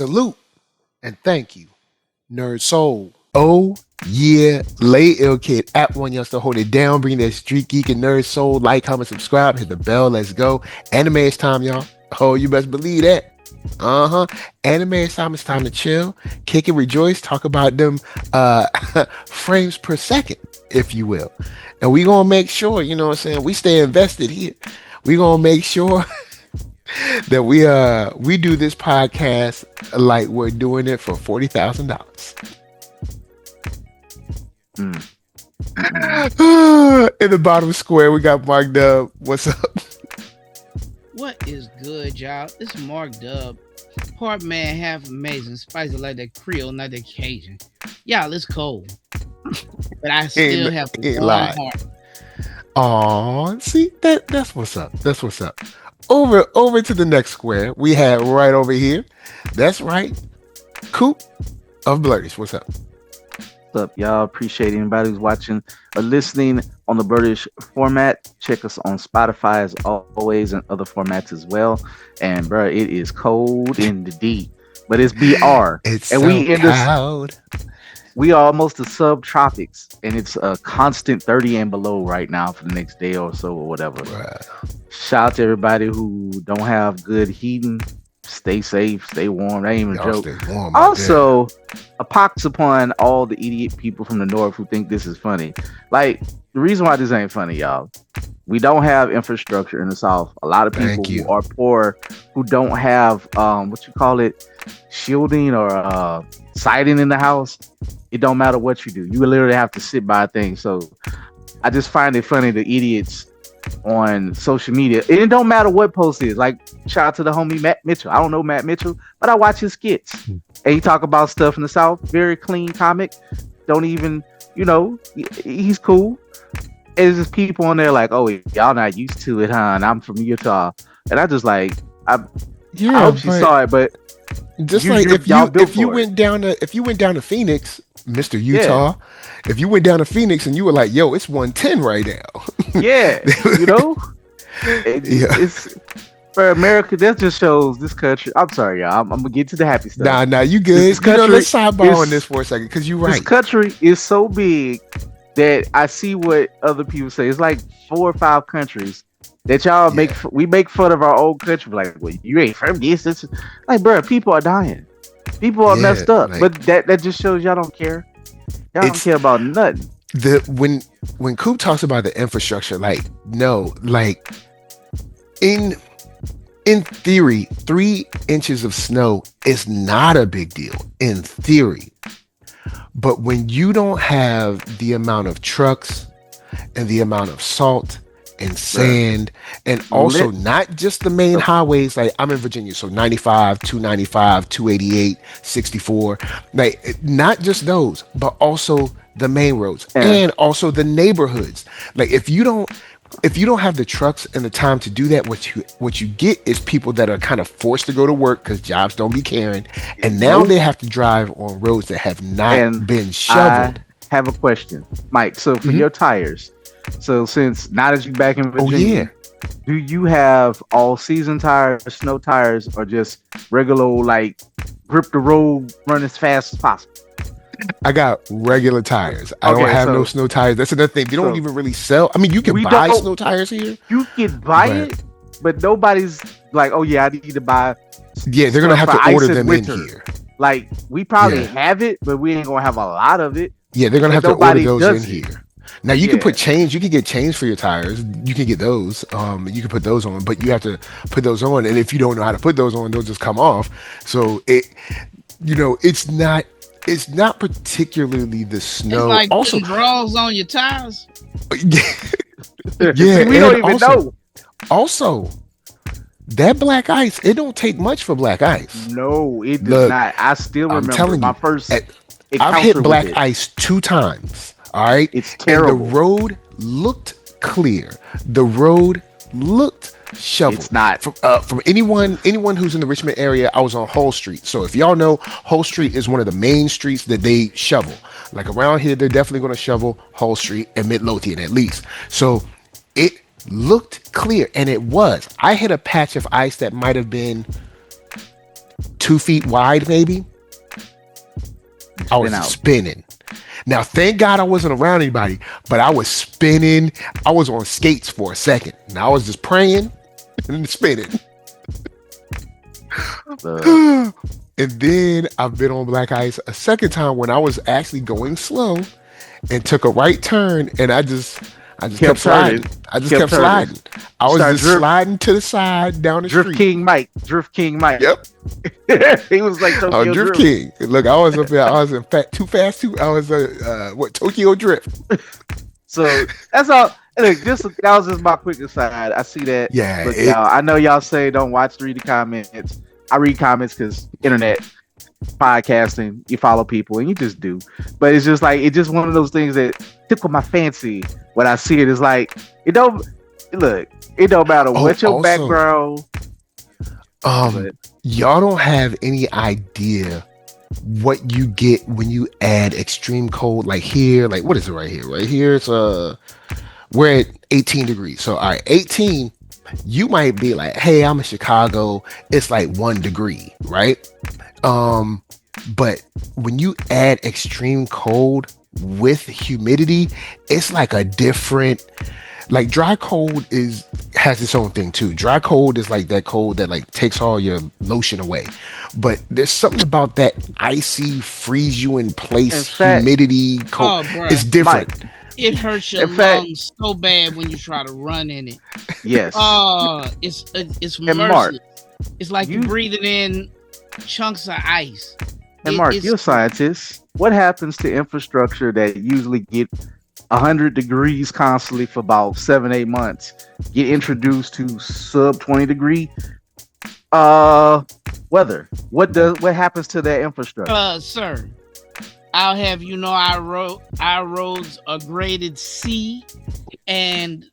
Salute and thank you, Nerd Soul. Oh yeah, lay ill kid at OneYoungsta. Hold it down, bring that Street Geek and Nerd Soul. Like, comment, subscribe, hit the bell. Let's go. Anime is time, y'all. Oh, you best believe that. Anime is time. It's time to chill, kick it, rejoice, talk about them frames per second, if you will. And we gonna make sure, you know what I'm saying, we stay invested here. We gonna make sure that we do this podcast like we're doing it for $40,000. In the bottom square, we got Mark Dub. What's up? What is good, y'all? It's Mark Dub. Part man, half amazing, spicy like that Creole, not that Cajun. Y'all, it's cold, but I still have a warm heart. Aw, see, that's what's up. That's what's up. Over to the next square, we have right over here. That's right, Coop of Blurtish. What's up? What's up, y'all? Appreciate anybody who's watching or listening on the British format. Check us on Spotify as always and other formats as well. And bro, it is cold in the D, but it's BR. It's and so we in cold. We are almost the subtropics, and it's a constant 30 and below right now for the next day or so or whatever. Wow. Shout out to everybody who don't have good heating. Stay safe, stay warm. That ain't even a joke. Also, a pox upon all the idiot people from the north who think this is funny. Like, the reason why this ain't funny, y'all, we don't have infrastructure in the south. A lot of people who are poor, who don't have what you call it, shielding or siding in the house. It don't matter what you do. You literally have to sit by a thing. So I just find it funny, the idiots on social media. It don't matter what post is. Like, shout out to the homie Matt Mitchell. I don't know Matt Mitchell, but I watch his skits. And he talk about stuff in the South. Very clean comic. Don't even, he's cool. It's just people on there like, oh, y'all not used to it, huh? And I'm from Utah. And I just like, I hope she saw it, but just like if you went down to Phoenix, Mr. Utah, if you went down to Phoenix and you were like, yo, it's 110 right now. It's for America. That just shows this country. I'm sorry, y'all. I'm gonna get to the happy stuff. Nah, you good. Let's sidebar on this for a second because you're right. This country is so big that I see what other people say. It's like 4 or 5 countries that y'all we make fun of our own country. Like, well, you ain't from this. Like, bro, people are dying. People are messed up. Like, but that just shows y'all don't care. Y'all don't care about nothing. When Coop talks about the infrastructure, in theory, 3 inches of snow is not a big deal in theory. But when you don't have the amount of trucks and the amount of salt and sand, and also not just the main highways, like I'm in Virginia, so 95, 295, 288, 64, like not just those, but also the main roads and also the neighborhoods. Like if you don't have the trucks and the time to do that, what you get is people that are kind of forced to go to work because jobs don't be caring, and now they have to drive on roads that have not been shoveled. I have a question, Mike. So for your tires, so since now that you're back in Virginia, do you have all season tires, snow tires, or just regular like grip the road, run as fast as possible? I got regular tires. I don't have no snow tires. That's another thing. They don't even really sell. I mean, you can buy snow tires here. You can buy it, but nobody's like, oh yeah, I need to buy. Yeah, they're gonna have to order them in here. Like we probably have it, but we ain't gonna have a lot of it. Yeah, they're gonna have to order those in here. Now you can put chains. You can get chains for your tires. You can get those. You can put those on, but you have to put those on. And if you don't know how to put those on, they'll just come off. So it's not particularly the snow. It's like also draws on your tires. Yeah, we don't even know. Also, that black ice, it don't take much for black ice. No, it does not. I still remember my first. I've hit black ice 2 times. All right, it's terrible. And the road looked clear. The road looked shoveled. It's not from anyone who's in the Richmond area. I was on Hull Street, so if y'all know, Hull Street is one of the main streets that they shovel. Like around here, they're definitely going to shovel Hull Street and Midlothian at least. So it looked clear, and it was. I hit a patch of ice that might have been 2 feet wide, maybe. I was spinning. Now, thank God I wasn't around anybody, but I was spinning. I was on skates for a second. And I was just praying and spinning. And then I've been on black ice a second time when I was actually going slow and took a right turn, and I just kept sliding. I just kept sliding. I was just sliding to the side down the street. Drift King Mike. Yep. He was like Tokyo Drift King. Look, I was up there. I was in fact too fast. I was Tokyo Drift. So that's all. Look, that was just my quick aside. I see that. Yeah. Look, y'all, I know y'all say don't read the comments. I read comments because internet podcasting, you follow people and you just do. But it's just like, it's just one of those things that tickle my fancy when I see it. It's like, it don't matter what your background. Y'all don't have any idea what you get when you add extreme cold. Like here, like what is it right here? Right here, it's we're at 18 degrees. So all right, 18. You might be like, hey, I'm in Chicago. It's like 1 degree, right? But when you add extreme cold with humidity, it's like a different, like dry cold has its own thing too. Dry cold is like that cold that like takes all your lotion away. But there's something about that icy, freeze you in place humidity cold. It's different. Mike. It hurts your lungs so bad when you try to run in it. Yes. It's merciless. It's like you're breathing in chunks of ice. And Mark, you're a scientist. What happens to infrastructure that usually get 100 degrees constantly for about 7-8 months? Get introduced to sub 20 degree weather. What happens to that infrastructure? Sir, I'll have you know our roads are graded C, and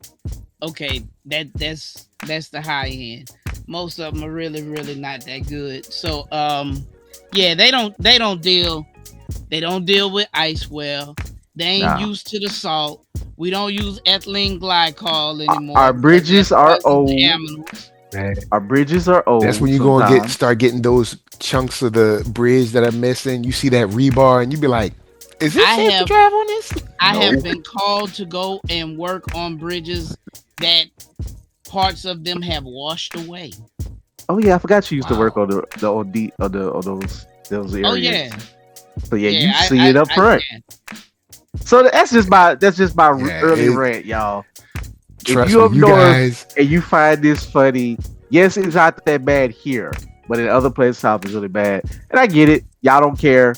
okay, that's the high end. Most of them are really, really not that good. So yeah, they don't deal with ice well. They ain't used to the salt. We don't use ethylene glycol anymore. Our bridges are old. Our bridges are old. That's when you're gonna start getting those chunks of the bridge that are missing. You see that rebar and you be like, is it safe to drive on this? I have been called to go and work on bridges that parts of them have washed away. Oh yeah, I forgot you used to work on those areas. Oh yeah. So yeah, you see it up front. So that's just my early rant, y'all. If you up north and you find this funny, yes, it's not that bad here, but in other places, South is really bad. And I get it. Y'all don't care.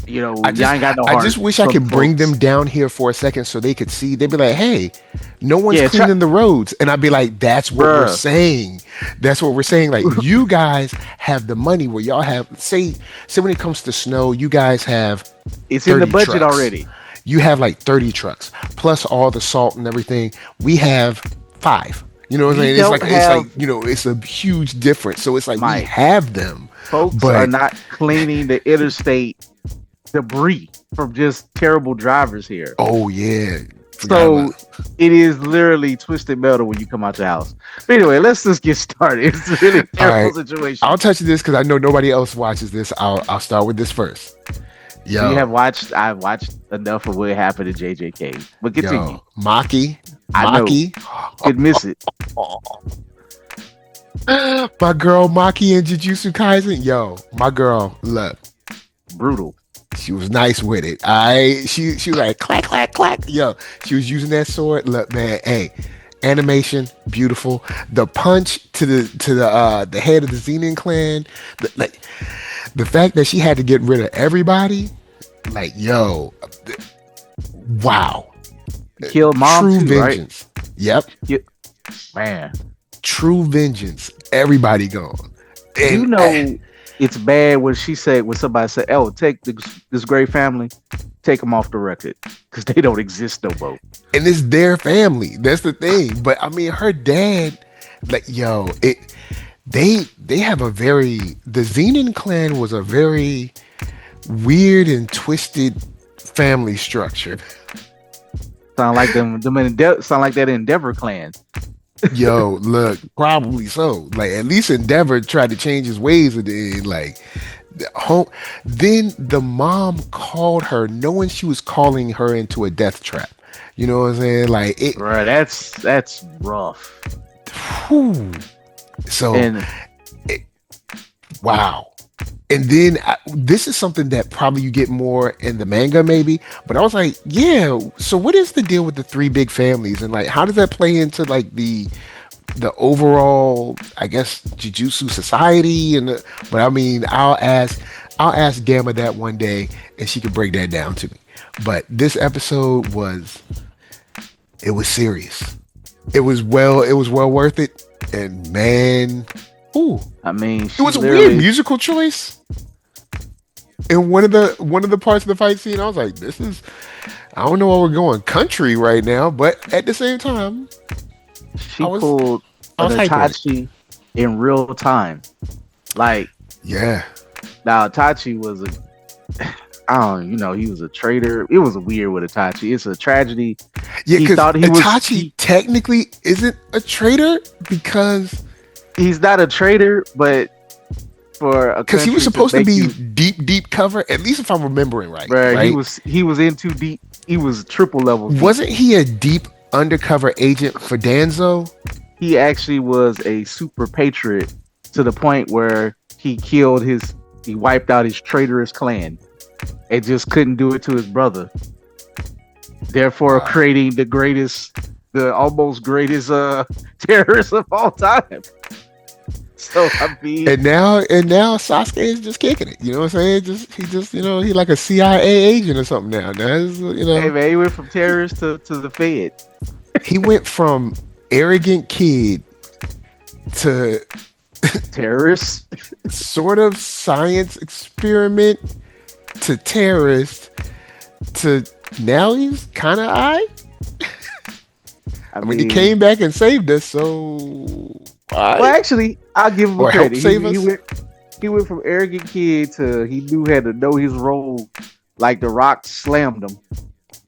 You know, y'all ain't got no heart. I just wish I could bring them down here for a second so they could see. They'd be like, hey, no one's cleaning the roads. And I'd be like, that's what we're saying. That's what we're saying. Like, you guys have the money where y'all have, say when it comes to snow, you guys have it's in the budget trucks. Already. You have like 30 trucks plus all the salt and everything. We have 5. You know what I'm saying? It's like you know, it's a huge difference. So it's like we have them. Folks are not cleaning the interstate debris from just terrible drivers here. Oh yeah. So it is literally twisted metal when you come out your house. But anyway, let's just get started. It's a really terrible situation. I'll touch this because I know nobody else watches this. I'll start with this first. Yo, I've watched enough of what happened to JJK. But continue. Maki. Could miss it. My girl Maki and Jujutsu Kaisen. Yo, my girl, look. Brutal. She was nice with it. She was like clack, clack, clack. Yo, she was using that sword. Look, man, hey, animation, beautiful. The punch to the head of the Zenin clan. The fact that she had to get rid of everybody, like, yo, wow. Kill mom True too, vengeance. Right? Yep. Man. True vengeance. Everybody gone. And, you know, it's bad when somebody said, oh, take this great family, take them off the record because they don't exist no more. And it's their family. That's the thing. But I mean, her dad, like, yo, they have the Zenin clan was a very weird and twisted family structure. Sound like that Endeavor clan. Yo, look, probably so. Like at least Endeavor tried to change his ways at the end. Like home. Then the mom called her, knowing she was calling her into a death trap. You know what I'm saying? Like it. Bro, that's rough. Whew. So, And it, wow. And then this is something that probably you get more in the manga, maybe. But I was like, yeah. So what is the deal with the three big families, and like, how does that play into like the overall, I guess, Jujutsu society? But I mean, I'll ask Gamma that one day, and she can break that down to me. But this episode it was serious. It was well worth it. And man, ooh, I mean, it was a weird musical choice. In one of the parts of the fight scene, I was like, "This is, I don't know where we're going country right now," but at the same time, she pulled an Itachi in real time. Like, yeah. Now Itachi was he was a traitor. It was weird with Itachi. It's a tragedy. Yeah, because Itachi technically isn't a traitor because he's not a traitor, but because he was supposed to be deep cover. At least if I'm remembering right. Right? He was in too deep. He was triple level. Wasn't he a deep undercover agent for Danzo? He actually was a super patriot to the point where he wiped out his traitorous clan. And just couldn't do it to his brother. Therefore, creating the almost greatest terrorist of all time. So I mean, and now Sasuke is just kicking it. You know what I'm saying? He like a CIA agent or something now. Hey man, he went from terrorist to the Fed. He went from arrogant kid to terrorist, sort of science experiment, to terrorist, to now he's kind of I mean, he came back and saved us, so well, actually, I'll give him credit. He went from arrogant kid to he had to know his role, like the Rock slammed him,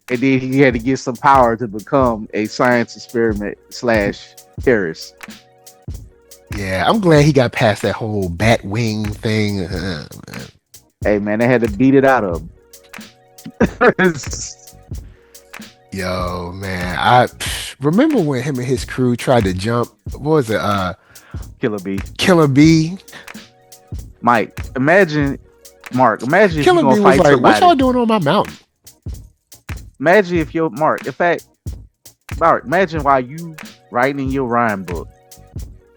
and then he had to get some power to become a science experiment / terrorist. Yeah, I'm glad he got past that whole bat wing thing. Hey man, they had to beat it out of him. Yo, man, I remember when him and his crew tried to jump. What was it? Killer Bee. Mark, imagine Killer if Bee you gonna fight was like, somebody. "What y'all doing on my mountain?" Imagine if imagine while you writing in your rhyme book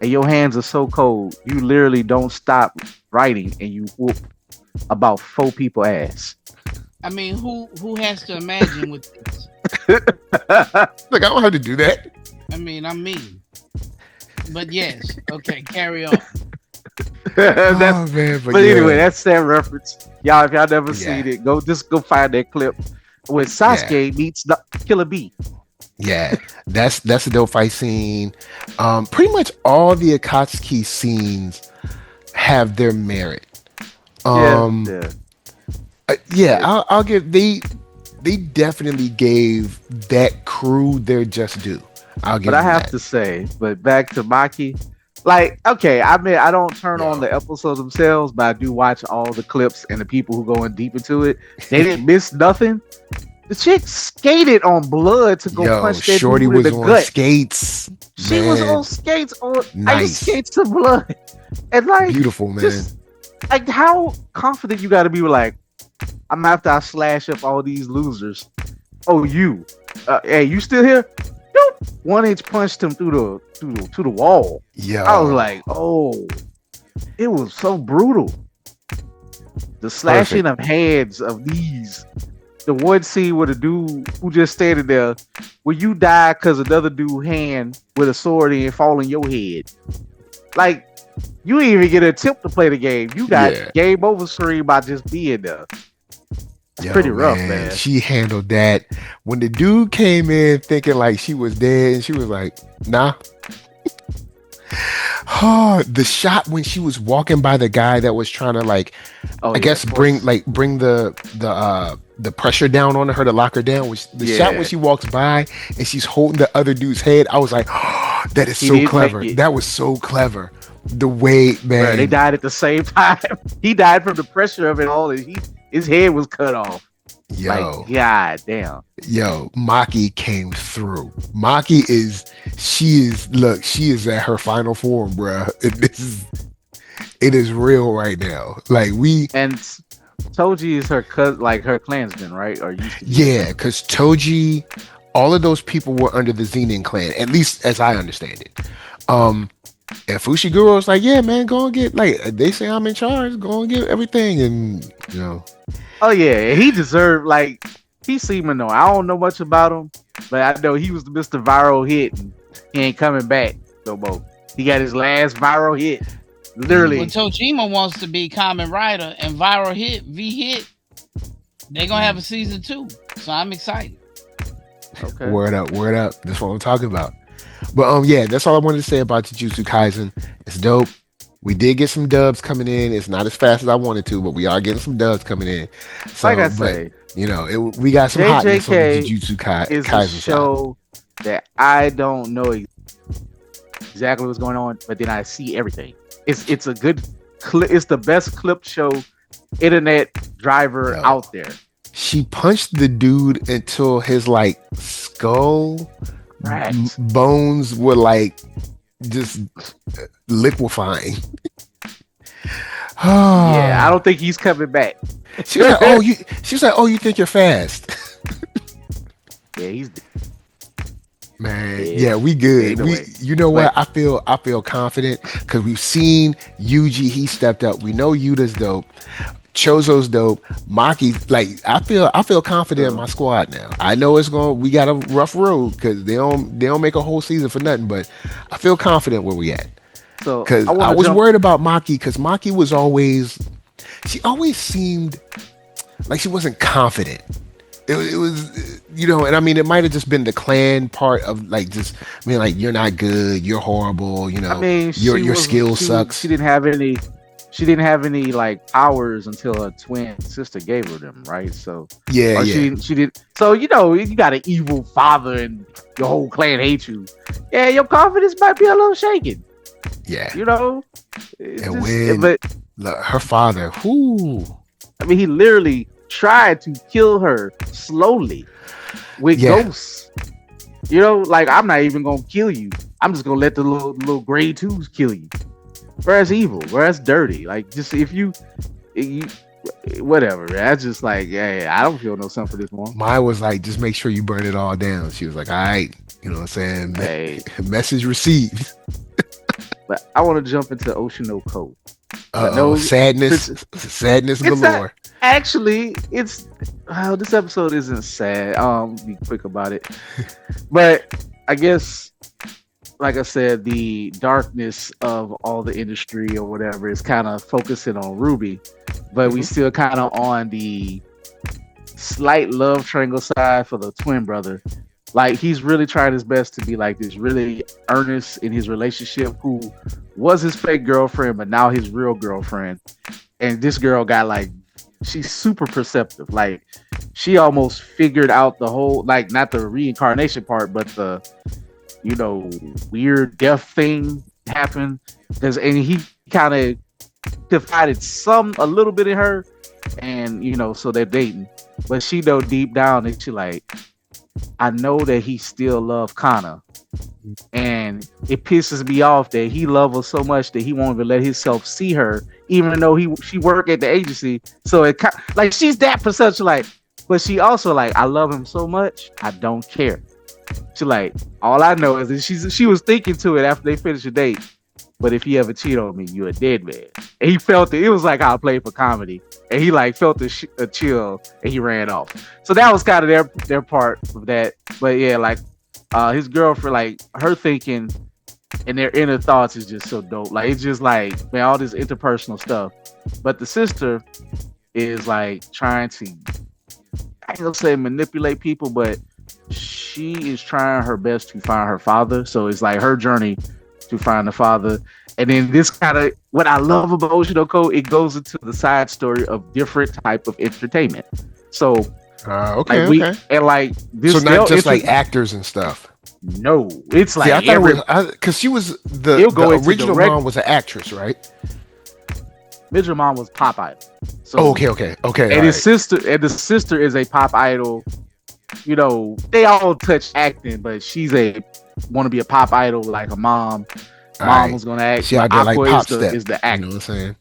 and your hands are so cold, you literally don't stop writing and you whoop about 4 people ass. I mean, who has to imagine with this? Look, I don't have to do that. I mean, I'm mean. But yes, okay, carry on. Anyway, that's that reference. Y'all, if y'all never seen it, go find that clip when Sasuke meets the Killer Bee. Yeah, that's a dope fight scene. Pretty much all the Akatsuki scenes have their merit. I'll give they definitely gave that crew their just due. But I have to say, back to Maki, like, okay, I mean, I don't turn on the episodes themselves, but I do watch all the clips and the people who go in deep into it. They didn't miss nothing. The chick skated on blood to go punch that Shorty dude in the was on gut. Skates. She was on skates nice. Ice skates to blood, and like beautiful, man. Just, like, how confident you got to be? Like, I'm after I slash up all these losers. Oh, hey, you still here? Nope. 1-inch punched him through the wall. Yeah, I was like, oh, it was so brutal. The slashing of heads of these. The one scene with a dude who just standing there, where you die because another dude hand with a sword and fall in your head. Like, you didn't even get an attempt to play the game. You got game over screen by just being there. It's pretty rough, man. She handled that. When the dude came in thinking like she was dead, and she was like, nah. The shot when she was walking by the guy that was trying to bring the pressure down on her to lock her down, was the shot when she walks by and she's holding the other dude's head. I was like, oh, That is so clever. That was so clever. The way, man. Bro, they died at the same time. He died from the pressure of it all. His head was cut off. Yo. Like, god damn. Yo, Maki came through. Maki she is at her final form, bro. It is real right now. Like and Toji is her cousin, like her clansman, right? Or used to be. Yeah, because Toji, all of those people were under the Zenin clan, at least as I understand it. And Fushiguro was like, yeah, man, go and get, like, they say I'm in charge, go and get everything, and, you know. Oh, yeah, he deserved, like, he seeming though. I don't know much about him, but I know he was the Mr. Viral Hit, and he ain't coming back no more. He got his last viral hit, literally. When Tojima wants to be Kamen Rider and Viral Hit, V-Hit, they're going to have a season 2, so I'm excited. Okay. Word up. That's what I'm talking about. But yeah, that's all I wanted to say about Jujutsu Kaisen. It's dope. We did get some dubs coming in. It's not as fast as I wanted to, but we are getting some dubs coming in. So, like I say, you know, we got some hotness on the Jujutsu Kaisen is a show that I don't know exactly what's going on, but then I see everything. It's a good clip. It's the best clip show internet driver out there. She punched the dude until his like skull bones were like just liquefying. Yeah, I don't think he's coming back. She's like, oh, you think you're fast? Yeah, he's man. Yeah, we good. You know what? I feel confident because we've seen Yuji. He stepped up. We know Yuta's dope. Chozo's dope. Maki, like I feel confident in my squad now. I know we got a rough road because they don't make a whole season for nothing, but I feel confident where we at. So because I was worried about Maki because Maki she always seemed like she wasn't confident. It was, you know, and I mean, it might have just been the clan part of like just, I mean, like you're not good, you're horrible, you know, I mean, your skill sucks. She didn't have any like powers until her twin sister gave her them, right? So yeah. She did. So you know, you got an evil father and your whole clan hates you. Yeah, your confidence might be a little shaken. Yeah, you know. But her father, I mean, he literally tried to kill her slowly with ghosts. You know, like I'm not even gonna kill you. I'm just gonna let the little grade 2s kill you. Whereas evil, whereas dirty, like just if you whatever. That's just like, yeah, I don't feel no something for this one. Mine was like, just make sure you burn it all down. She was like, all right, you know what I'm saying? Hey. Message received. But I want to jump into Oshi no Ko. Sadness galore. This episode isn't sad. Be quick about it. But I guess, like I said, the darkness of all the industry or whatever is kind of focusing on Ruby, but we still kind of on the slight love triangle side for the twin brother. Like he's really trying his best to be like this really earnest in his relationship, who was his fake girlfriend, but now his real girlfriend. And this girl got like, she's super perceptive. Like she almost figured out the whole, like not the reincarnation part, but the, you know, weird death thing happened. And he kind of confided a little bit in her, and you know, so they're dating. But she know deep down that she like, I know that he still loves Kana, and it pisses me off that he loves her so much that he won't even let himself see her, even though she work at the agency. So it like she's that perception, like, but she also like, I love him so much, I don't care. She like, all I know is that she was thinking to it after they finished a date. But if you ever cheat on me, you're a dead man. And he felt it. It was like how I played for comedy. And he like felt a chill and he ran off. So that was kind of their part of that. But yeah, like his girlfriend, like her thinking and their inner thoughts is just so dope. Like it's just like, man, all this interpersonal stuff. But the sister is like trying to, I ain't gonna say manipulate people, but she is trying her best to find her father. So it's like her journey to find the father. And then this kind of, what I love about Oshi no Ko, it goes into the side story of different type of entertainment. So okay. And like this, so not just like actors and stuff. No, it's like I thought it was because she was the original mom was an actress, right? Original mom was pop idol. So okay. And his sister is a pop idol. You know, they all touch acting, but she's want to be a pop idol like a mom. Mom was gonna act. She out there like Pop Step. Is the actor. You know what I'm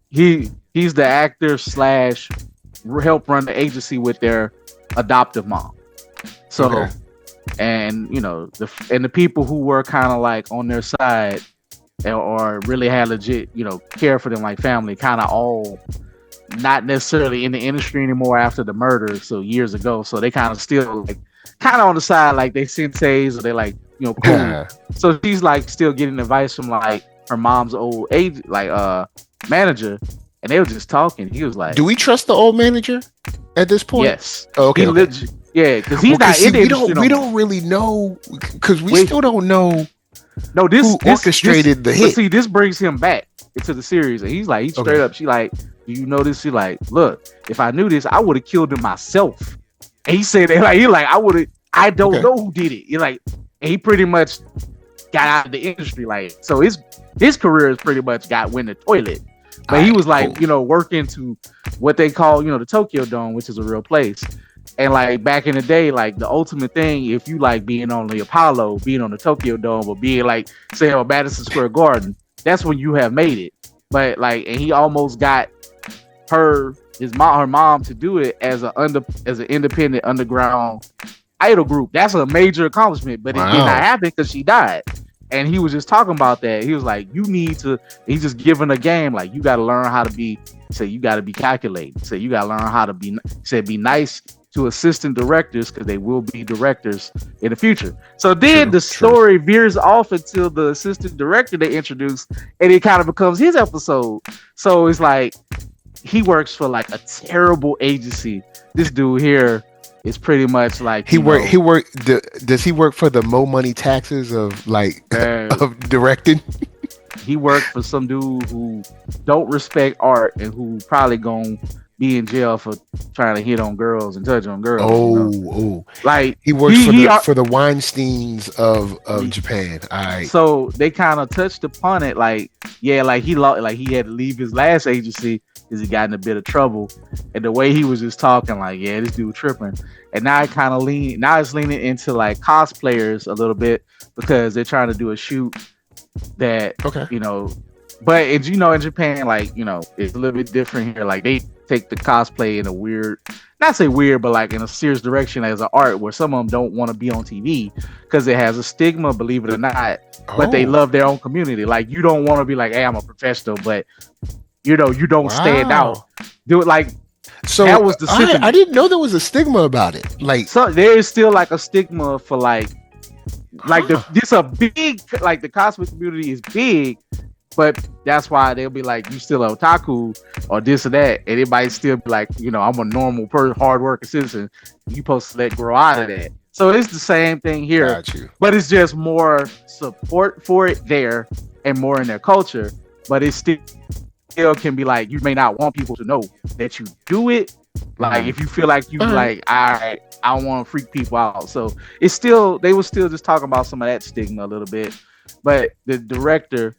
saying? He's the actor / help run the agency with their adoptive mom. So, and you know, the people who were kind of like on their side or really had legit, you know, care for them like family, kind of all not necessarily in the industry anymore after the murder. So years ago, so they kind of still like kind of on the side, like they senseis or they like, you know, cool. So she's like still getting advice from like her mom's old age, like manager, and they were just talking. He was like, "Do we trust the old manager at this point?" Yes. Oh, okay. Yeah, because he's not in the industry. We don't really know because we still don't know. No, who orchestrated the hit. But see, this brings him back into the series, and he's straight up. She like, "Do you know this?" She like, "Look, if I knew this, I would have killed him myself." And he said that I would have. I don't know who did it. You're like, and he pretty much got out of the industry, like, so his career is pretty much went the toilet. But he was like, you know, working to what they call, you know, the Tokyo Dome, which is a real place. And like back in the day, like the ultimate thing, if you like being on the Apollo, being on the Tokyo Dome, or being like, say, on Madison Square Garden, that's when you have made it. But like, and he almost got her mom to do it as an independent underground idol group. That's a major accomplishment, but it did not happen because she died. And he was just talking about that. He was like, you need to, he's just giving a game, like, you got to learn how to be, you got to be calculated. You got to learn how to be nice to assistant directors because they will be directors in the future. So then the story veers off until the assistant director they introduced, and it kind of becomes his episode. So it's like, he works for like a terrible agency. This dude here is pretty much like does he work for the Mo Money Taxes of like of directing? He worked for some dude who don't respect art and who probably gonna be in jail for trying to hit on girls and touch on girls. Like he works for the Weinsteins of Japan. All right. So they kind of touched upon it, like he had to leave his last agency because he got in a bit of trouble, and the way he was just talking, like, yeah, this dude tripping. And now it's leaning into like cosplayers a little bit because they're trying to do a shoot that you know, but in Japan, like, you know, it's a little bit different here. Like they take the cosplay in a weird, not say weird, but like in a serious direction as an art, where some of them don't want to be on TV because it has a stigma, believe it or not. But they love their own community. Like you don't want to be like, hey, I'm a professional, but you know, you don't stand out. Do it like. So that was the I didn't know there was a stigma about it. Like, so there is still like a stigma for like this a big, like the cosplay community is big, but that's why they'll be like, you still a otaku or this or that, and it might still be like, you know, I'm a normal person, hardworking citizen. You supposed to let grow out of that. So it's the same thing here, but it's just more support for it there and more in their culture. But it's still can be like, you may not want people to know that you do it. Like if you feel like you like, I don't want to freak people out. So it's still, they were still just talking about some of that stigma a little bit. But the director,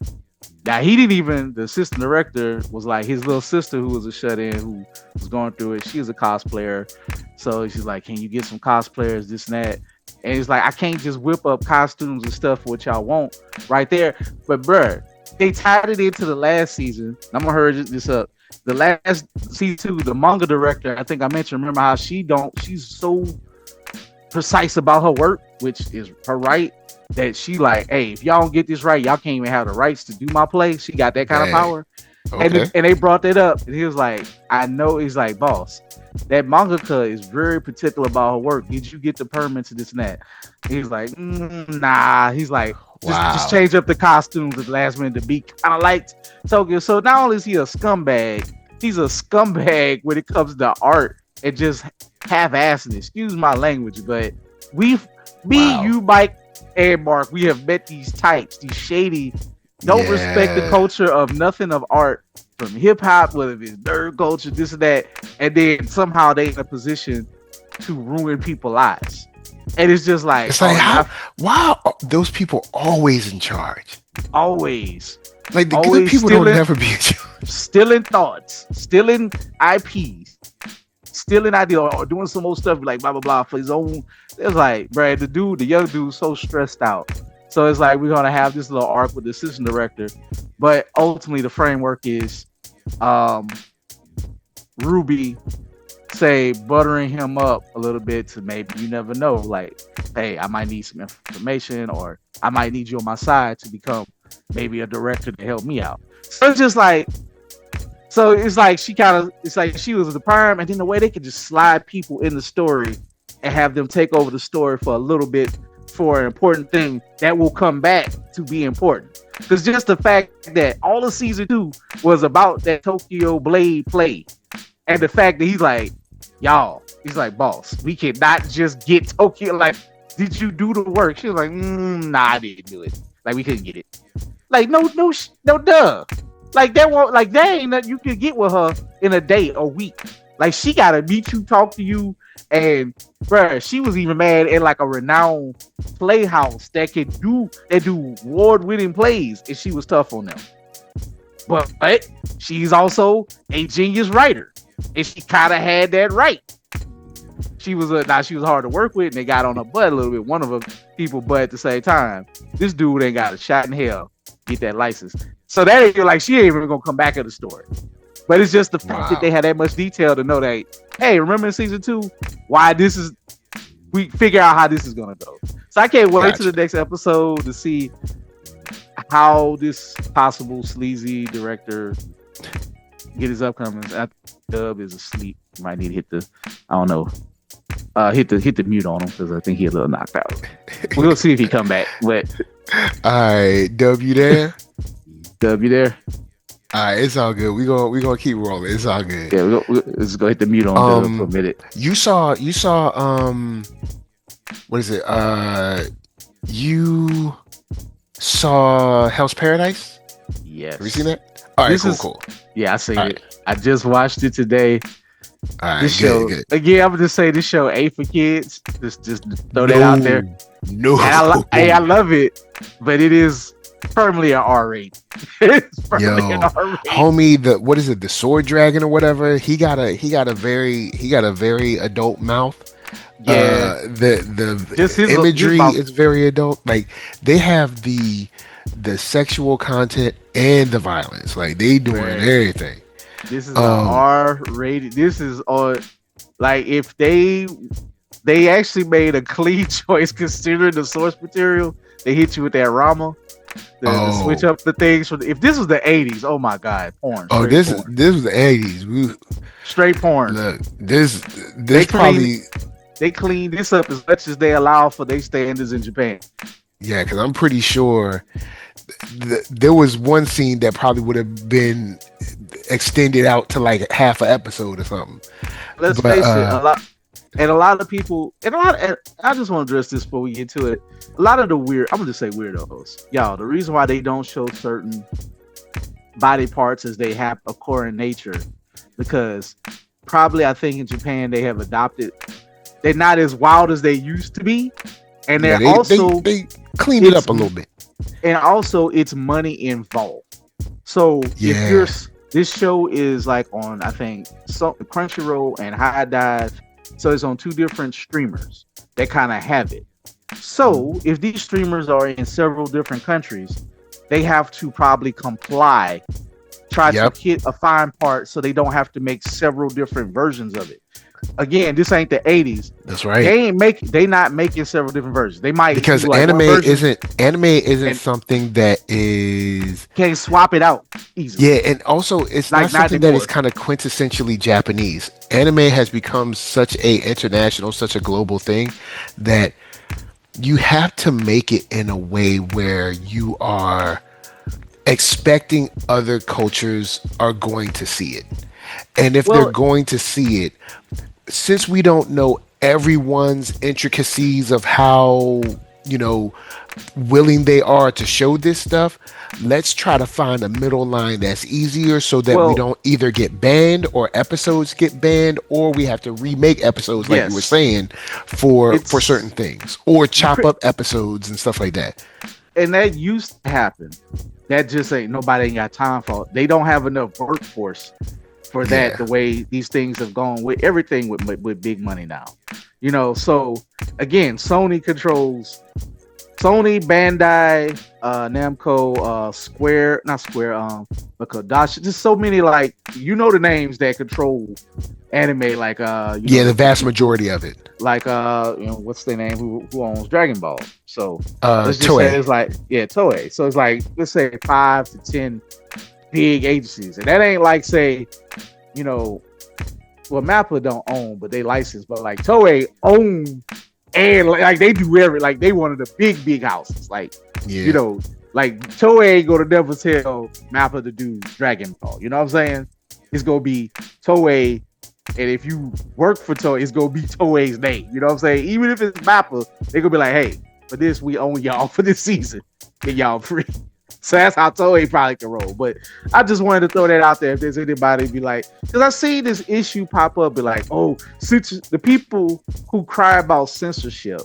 now the assistant director was like his little sister who was a shut-in who was going through it. She was a cosplayer. So she's like, can you get some cosplayers, this and that? And it's like, I can't just whip up costumes and stuff for what y'all want right there. But bruh, they tied it into the last season. I'm gonna hurry this up. The last season, the manga director, I think I mentioned, remember how she's so precise about her work, which is her right, that she like, hey, if y'all don't get this right, y'all can't even have the rights to do my play. She got that kind of power. Okay. And they brought that up, and he was like, I know. He's like, boss, that mangaka is very particular about her work. Did you get the permits to this and that? He's like, nah. He's like, just change up the costumes at the last minute to be kind of like Tokyo. So not only is he a scumbag, he's a scumbag when it comes to art and just half-assing. Excuse my language, but you, Mike, and Mark, we have met these types, these shady, don't respect the culture of nothing of art, from hip-hop, whether it's nerd culture, this and that, and then somehow they in a position to ruin people's lives. And it's just like, it's like why are those people always in charge? Always. Like the good people don't never be in charge. Stealing thoughts, stealing IPs, stealing idea, or doing some more stuff like blah blah blah for his own. It's like, bro, the young dude's so stressed out. So it's like we're gonna have this little arc with the assistant director, but ultimately the framework is Ruby say buttering him up a little bit to maybe, you never know, like, hey, I might need some information, or I might need you on my side to become maybe a director to help me out. So it's just like, so it's like it's like she was the prime, and then the way they could just slide people in the story and have them take over the story for a little bit for an important thing that will come back to be important. Because just the fact that all of season 2 was about that Tokyo Blade play, and the fact that he's like, y'all, he's like, boss, we cannot just get Tokyo. Like, did you do the work? She was like, nah, I didn't do it. Like, we couldn't get it. Like, no, duh. Like, that ain't nothing you could get with her in a day or week. Like, she gotta meet you, talk to you, and bruh, she was even mad at like a renowned playhouse that do award-winning plays, and she was tough on them. But she's also a genius writer, and she kind of had that right. She was hard to work with, and they got on her butt a little bit. One of her people, but at the same time, this dude ain't got a shot in hell get that license. So that ain't like she ain't even gonna come back at the story. But it's just the fact that they had that much detail to know that, hey, remember in season 2, we figure out how this is gonna go. So I can't wait to the next episode to see how this possible sleazy director get his upcomings. Dub is asleep. You might need to hit the, I don't know, hit the mute on him because I think he's a little knocked out. We'll see if he come back. But all right, Dub, you there? Dub, you there? All right, it's all good. We gonna keep rolling. It's all good. Yeah, let's go hit the mute on for a minute. You saw what is it? You saw Hell's Paradise? Yes. Have you seen that? All right, cool. Yeah, I seen it. I just watched it today. All right, this show, good. Again, I'm gonna just say this show ain't for kids. Just throw that out there. No. I love it, but it is firmly an R-rated. It's firmly an R-rated. Homie, what is it? The sword dragon or whatever. He got a very adult mouth. Yeah. The imagery is very adult. Like they have the sexual content and the violence. Like they doing everything. This is an R-rated. This is on, like, if they actually made a clean choice considering the source material. They hit you with that Rama. To switch up the things. If this was the 80s, oh my God, porn. This was the 80s. Straight porn. Look, this probably they cleaned this up as much as they allow for their standards in Japan. Yeah, because I'm pretty sure there was one scene that probably would have been extended out to like half an episode or something. Let's face it, a lot of people, and I just want to address this before we get to it. A lot of the I'm gonna just say weirdos, y'all. The reason why they don't show certain body parts as they have occur in nature, because probably I think in Japan they have adopted. They're not as wild as they used to be, and they cleaned it up a little bit. And also, it's money involved. So if this show is like on, I think, Crunchyroll and High Dive. So it's on 2 different streamers that kind of have it. So if these streamers are in several different countries, they have to probably try to hit a fine part so they don't have to make several different versions of it. Again, this ain't the 80s. That's right. They not making several different versions. They might, because like anime isn't something that is can't swap it out easily. Yeah, and also it's not something that is kind of quintessentially Japanese. Anime has become such a global thing that you have to make it in a way where you are expecting other cultures are going to see it. And if they're going to see it, since we don't know everyone's intricacies of how willing they are to show this stuff, let's try to find a middle line that's easier so that we don't either get banned or episodes get banned, or we have to remake episodes like you were saying for certain things, or chop up episodes and stuff like that. And that used to happen. That just ain't nobody ain't got time for it. They don't have enough workforce for that. The way these things have gone with everything with big money now, so again, Sony, Bandai, Namco, Square, not Square, but Kodashi, just so many, like, the names that control anime, like the vast majority of it, like what's their name, who owns Dragon Ball. So let's just say it's like Toei. So it's like, let's say 5 to 10 big agencies, and that ain't like, say, Mappa don't own, but they license, but like Toei own, and like they do like they one of the big houses, like like Toei go to never tell Mappa to do Dragon Ball. You know what I'm saying? It's gonna be Toei, and if you work for Toei, it's gonna be Toei's name. You know what I'm saying? Even if it's Mappa, they gonna be like, hey, for this we own y'all for this season, get y'all free. So that's how Toei probably can roll. But I just wanted to throw that out there if there's anybody be like, because I see this issue pop up, be like, oh, the people who cry about censorship,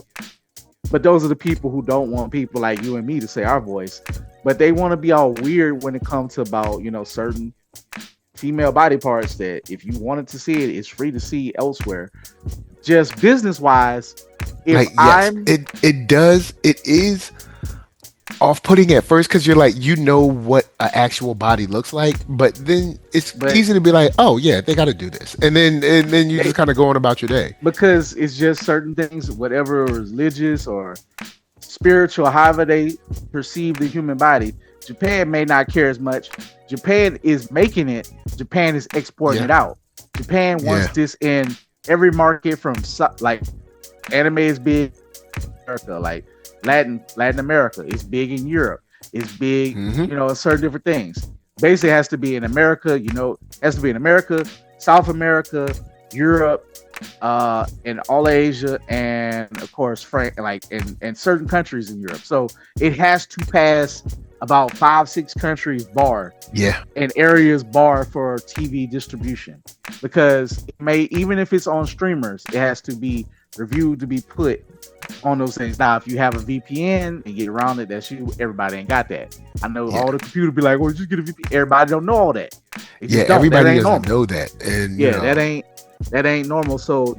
but those are the people who don't want people like you and me to say our voice, but they want to be all weird when it comes to about, certain female body parts that if you wanted to see it, it's free to see elsewhere. Just business wise, it is off-putting at first, because you're like, what an actual body looks like, but then it's easy to be like, oh yeah, they got to do this, and then you just kind of go on about your day, because it's just certain things, whatever religious or spiritual, however they perceive the human body. Japan may not care as much. Japan is making it. Japan is exporting it out. Japan wants this in every market, from like anime is big in America, like Latin America is big in Europe. It's big, certain different things. Basically, it has to be in America. Has to be in America, South America, Europe, and all Asia, and of course, and certain countries in Europe. So it has to pass about 5-6 countries bar. And areas bar for TV distribution, because it may, even if it's on streamers, it has to be reviewed to be put on those things. Now, if you have a VPN and get around it, that's you. Everybody ain't got that. I know all the computer be like, well, just get a VPN. Everybody don't know all that. Everybody doesn't know that. And that ain't normal. So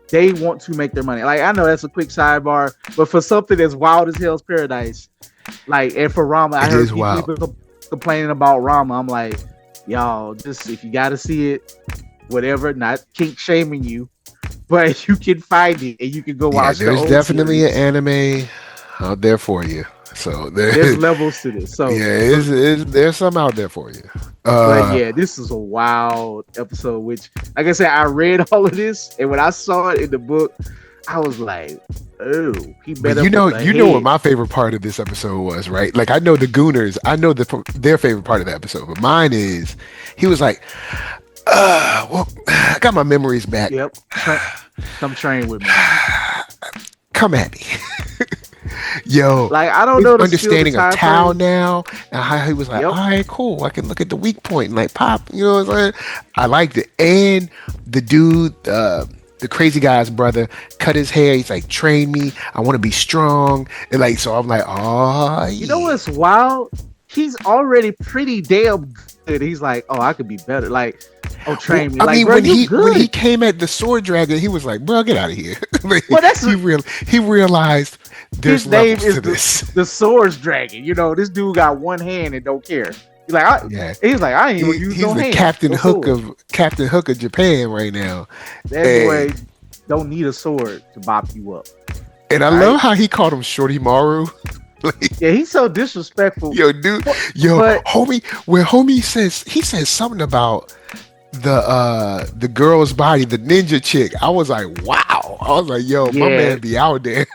they want to make their money. Like, I know that's a quick sidebar, but for something as wild as Hell's Paradise, like, and for Rama, I heard people complaining about Rama. I'm like, y'all, just, if you got to see it, whatever, not kink shaming you, but you can find it and you can go watch. There's definitely an anime out there for you. So there's levels to this. So there's some out there for you. But this is a wild episode. Which, like I said, I read all of this, and when I saw it in the book, I was like, "Oh, he better." You know what my favorite part of this episode was, right? Like, I know the Gooners, I know their favorite part of the episode, but mine is, he was like, well, I got my memories back. Yep. Come train with me. Come at me. Yo, like, I don't know the understanding of Tao now, and how he was like, all right, cool, I can look at the weak point and like pop, you know what I'm saying? I liked it. And the dude, the crazy guy's brother, cut his hair. He's like, train me, I want to be strong. And like, so I'm like, oh, you know what's wild? He's already pretty damn good. He's like, oh, I could be better. Like, oh, train me. I mean, bro, when he came at the sword dragon, he was like, bro, get out of here. Well, that's he realized there's levels to this. The swords dragon. This dude got one hand and don't care. He's like, he's like, I ain't even use no hand. He's the Captain Hook of Japan right now. That boy don't need a sword to bop you up. And I love how he called him Shorty Maru. He's so disrespectful. Yo, dude. Homie, when homie says something about the girl's body, the ninja chick, I was like, wow. I was like, yo, my man be out there.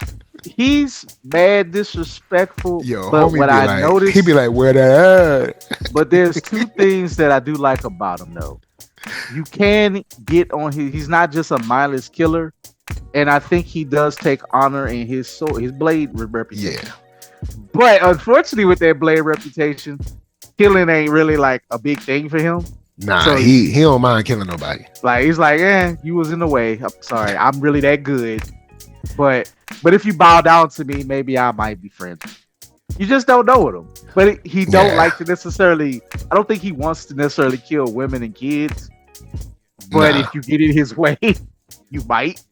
He's mad disrespectful. Yo, but what I noticed, he'd be like, where that at? But there's two things that I do like about him, though. You can get on he's not just a mindless killer. and I think he does take honor in his blade reputation. Yeah. But unfortunately, with that blade reputation, killing ain't really like a big thing for him. Nah, so he don't mind killing nobody. Like he's like, you was in the way. I'm sorry, I'm really that good. But if you bow down to me, maybe I might be friends. You just don't know with him. But he don't like to necessarily. I don't think he wants to necessarily kill women and kids. But if you get in his way, you might.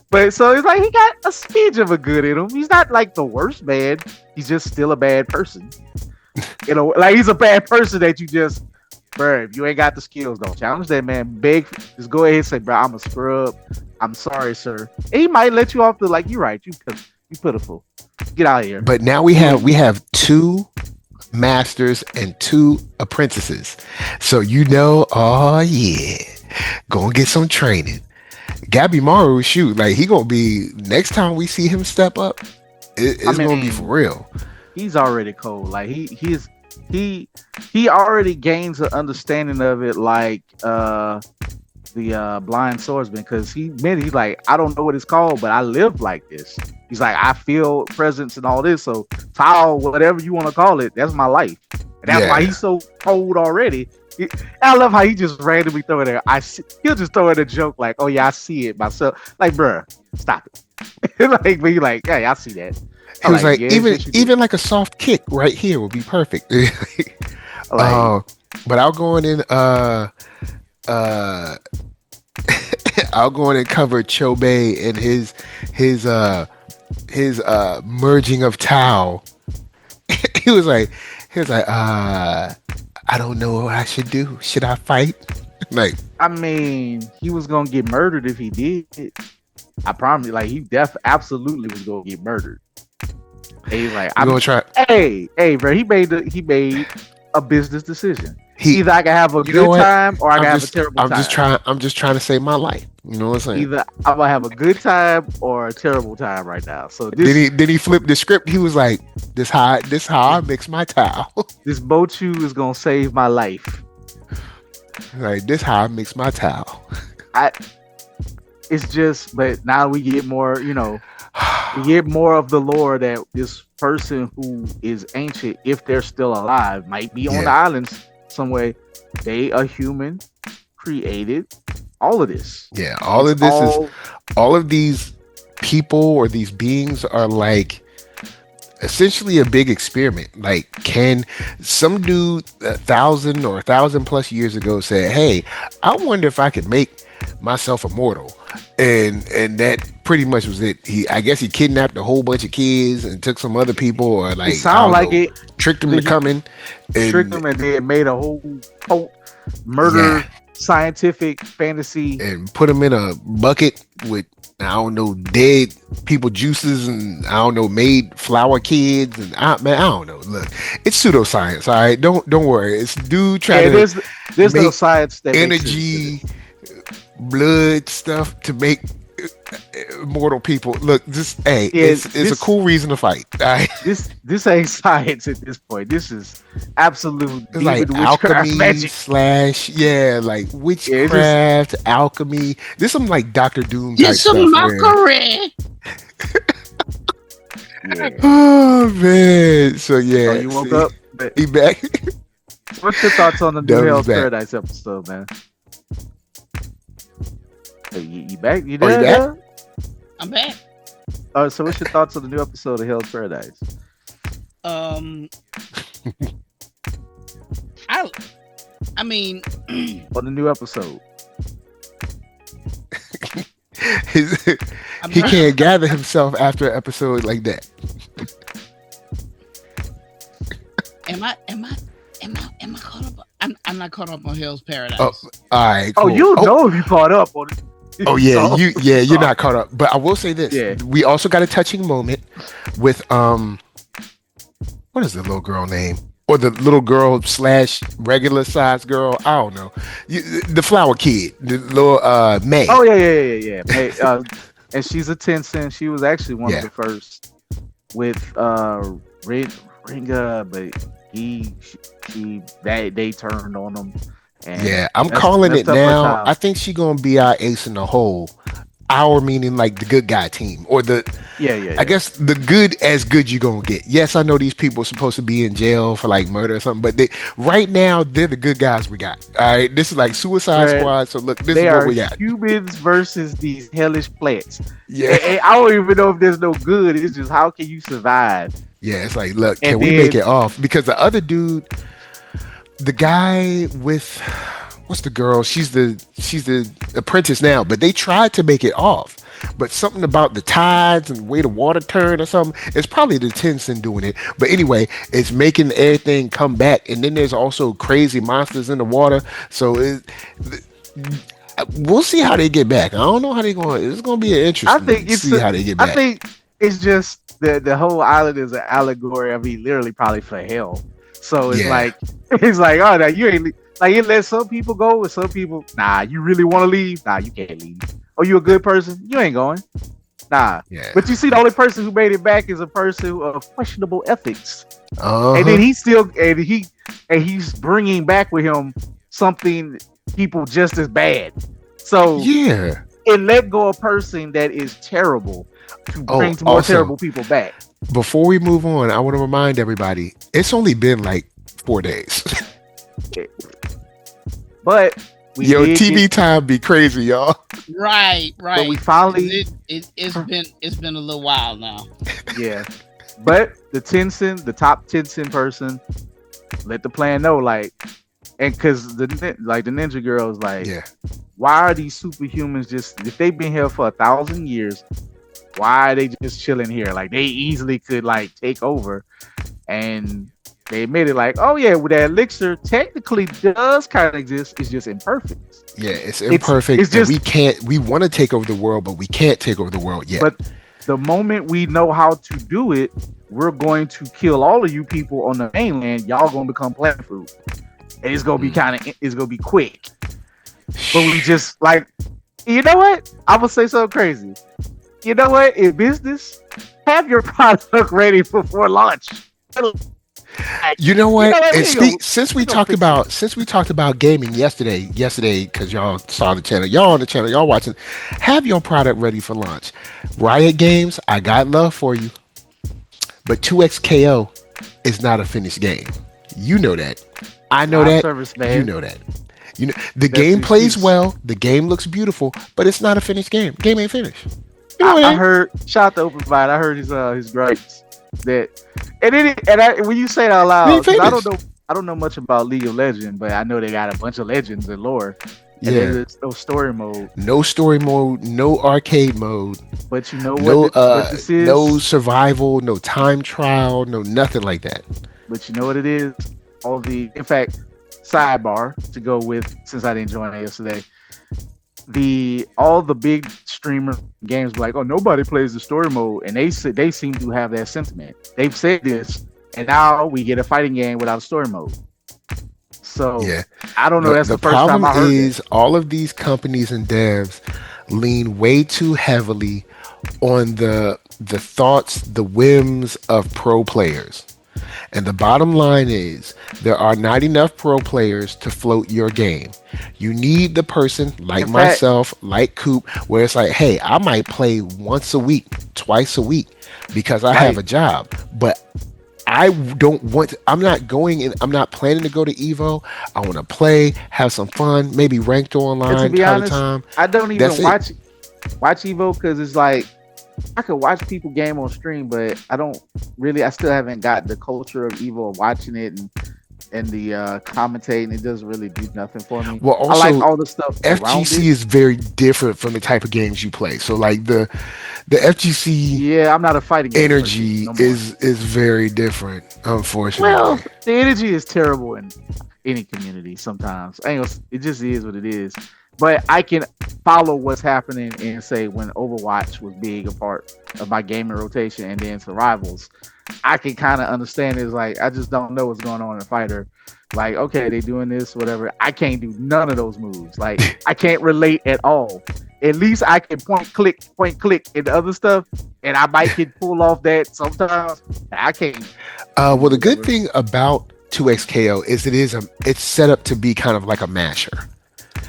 But so it's like he got a smidge of a good in him. He's not like the worst man. He's just still a bad person. You know, like he's a bad person that you just, bro, if you ain't got the skills, don't challenge that man. Beg, just go ahead and say, bro, I'm a scrub. I'm sorry, sir. And he might let you off the like, you're right, you pitiful. Get out of here. But now we have 2 masters and 2 apprentices. So oh yeah, gonna get some training. Gabimaru, shoot, like he gonna be next time we see him step up, it's gonna be for real. He's already cold. Like he already gains an understanding of it, like the blind swordsman, because he's like, I don't know what it's called, but I live like this. He's like, I feel presence and all this, so Tao, whatever you want to call it, that's my life. And that's why he's so cold already. I love how he just randomly throw it there. He'll just throw in a joke like, oh yeah, I see it myself. Like, bruh, stop it. Like, but you like, yeah, I see that. He was like, even like a soft kick right here would be perfect. But I'll go in and I'll go in and cover Chobei and his merging of Tao. he was like, I don't know what I should do. Should I fight? Like, I mean, he was gonna get murdered if he did. I promise you, like he absolutely was gonna get murdered. And he's like, I'm gonna try. Hey, bro, he made a business decision. Either I can have a good time or I can have a terrible time. I'm just trying to save my life. You know what I'm saying? Either I'm gonna have a good time or a terrible time right now. So then he flipped the script. He was like, "This how I mix my towel. This Bochu is gonna save my life. Like this how I mix my towel." It's just, but now we get more. You know, we get more of the lore that this person who is ancient, if they're still alive, might be on the islands some way. They are human, created. All of this. Yeah, all of these people or these beings are like essentially a big experiment. Like, can some dude 1,000 or 1,000+ years ago say, "Hey, I wonder if I could make myself immortal," and that pretty much was it. I guess he kidnapped a whole bunch of kids and took some other people, or like tricked them to come in, tricked them, and then made a whole cult murder. Yeah. Scientific fantasy, and put them in a bucket with, I don't know, dead people juices, and I don't know, made flower kids, and I don't know. Look, it's pseudoscience. All right, don't worry. It's dude trying to there's no science that energy, blood stuff to make immortal people. Look, it's a cool reason to fight. Right? This ain't science at this point. This is absolute like alchemy magic. / like witchcraft, alchemy. This some like Dr. Doom type stuff. This some mockery. Oh man. So yeah. Oh, you woke up? He back. What's your thoughts on the new Hell's Paradise episode, man? Hey, you back? You there? You back? I'm back. So what's your thoughts on the new episode of Hell's Paradise? I mean, on the new episode. He can't gather himself after an episode like that. Am I caught up? I'm not caught up on Hell's Paradise. Oh, all right. Cool. Oh, you know if you caught up on it. Oh yeah, you're not caught up. But I will say this: we also got a touching moment with what is the little girl name, or the little girl / regular size girl? I don't know. The flower kid, the little May. Oh yeah. May, and she's a Tencent. She was actually one of the first with Ringa, but they turned on him. And I'm calling it now. I think she's gonna be our ace in the hole our meaning like the good guy team or the I guess the good as good you gonna get. Yes, I know these people are supposed to be in jail for like murder or something, but right now they're the good guys we got. All right, this is like Suicide Squad. So look, this is what we got. Humans versus these hellish plants. Yeah, and I don't even know if there's no good. It's just how can you survive? Yeah, it's like, look, can we make it off? Because the other dude, the guy with what's the girl? She's the apprentice now, but they tried to make it off. But something about the tides and the way the water turned or something. It's probably the Tenzin doing it. But anyway, it's making everything come back. And then there's also crazy monsters in the water. So we'll see how they get back. I don't know how they're going. It's going to be an interesting how they get back. I think it's just the whole island is an allegory. I mean, literally probably for hell. So it's like oh, now you ain't like it let some people go and some people, nah, you really want to leave? Nah, you can't leave. Oh, you a good person? You ain't going. Nah. Yeah. But you see, the only person who made it back is a person of questionable ethics. And then he's bringing back with him something people just as bad. So yeah, it let go a person that is terrible to bring more terrible people back. Before we move on, I want to remind everybody, it's only been like 4 days. But TV time be crazy, y'all. Right. But we finally it's been a little while now. Yeah. But the top Tenzin person let the plan know, like, and because the ninja girl is like, why are these superhumans just, if they've been here for 1,000 years, why are they just chilling here? Like, they easily could like take over. And they admitted, like, oh yeah, well, that elixir technically does kind of exist. It's just imperfect. Yeah, it's imperfect. It's just, we want to take over the world, but we can't take over the world yet. But the moment we know how to do it, we're going to kill all of you people on the mainland. Y'all gonna become plant food. And it's gonna be it's gonna be quick. But we just like, you know what? I'm gonna say something crazy. You know what? In business, have your product ready before launch. You know what? Since we talked about gaming yesterday, because y'all saw the channel, y'all on the channel, y'all watching, have your product ready for launch. Riot Games, I got love for you, but 2XKO is not a finished game. You know that. I know that. You know that. You know the game plays well. The game looks beautiful, but it's not a finished game. Game ain't finished. You know I heard. Shout out to Open Fight. I heard his gripes that. And when you say it out loud, I don't know much about League of Legends, but I know they got a bunch of legends and lore. And there's no story mode. No story mode, no arcade mode. But you know what this is? No survival, no time trial, no nothing like that. But you know what it is? In fact, sidebar to go with, since I didn't join it yesterday. All the big streamer games be like, oh, nobody plays the story mode, and they seem to have that sentiment. They've said this, and now we get a fighting game without a story mode. So I don't know. That's the first time I heard it. The problem is all of these companies and devs lean way too heavily on the thoughts, the whims of pro players. And the bottom line is there are not enough pro players to float your game. You need the person like myself, like Coop, where it's like, hey, I might play once a week, twice a week because I have a job. But I don't want to, I'm not planning to go to Evo. I want to play, have some fun, maybe ranked online. To be honest, I don't even watch Evo because it's like, I could watch people game on stream, but I still haven't got the culture of Evo, watching it and the commentating. It doesn't really do nothing for me. Well, also, I like all the stuff. FGC is very different from the type of games you play. So like the FGC, I'm not a fighting game energy is very different, unfortunately. Well, the energy is terrible in any community sometimes. It just is what it is. But I can follow what's happening and say when Overwatch was big a part of my gaming rotation and then Survivals, I can kind of understand it's like, I just don't know what's going on in a fighter. Like, okay, they doing this, whatever. I can't do none of those moves. Like, I can't relate at all. At least I can point, click, and the other stuff, and I might can pull off that sometimes. I can't. Well, the good thing about 2XKO is it's set up to be kind of like a masher.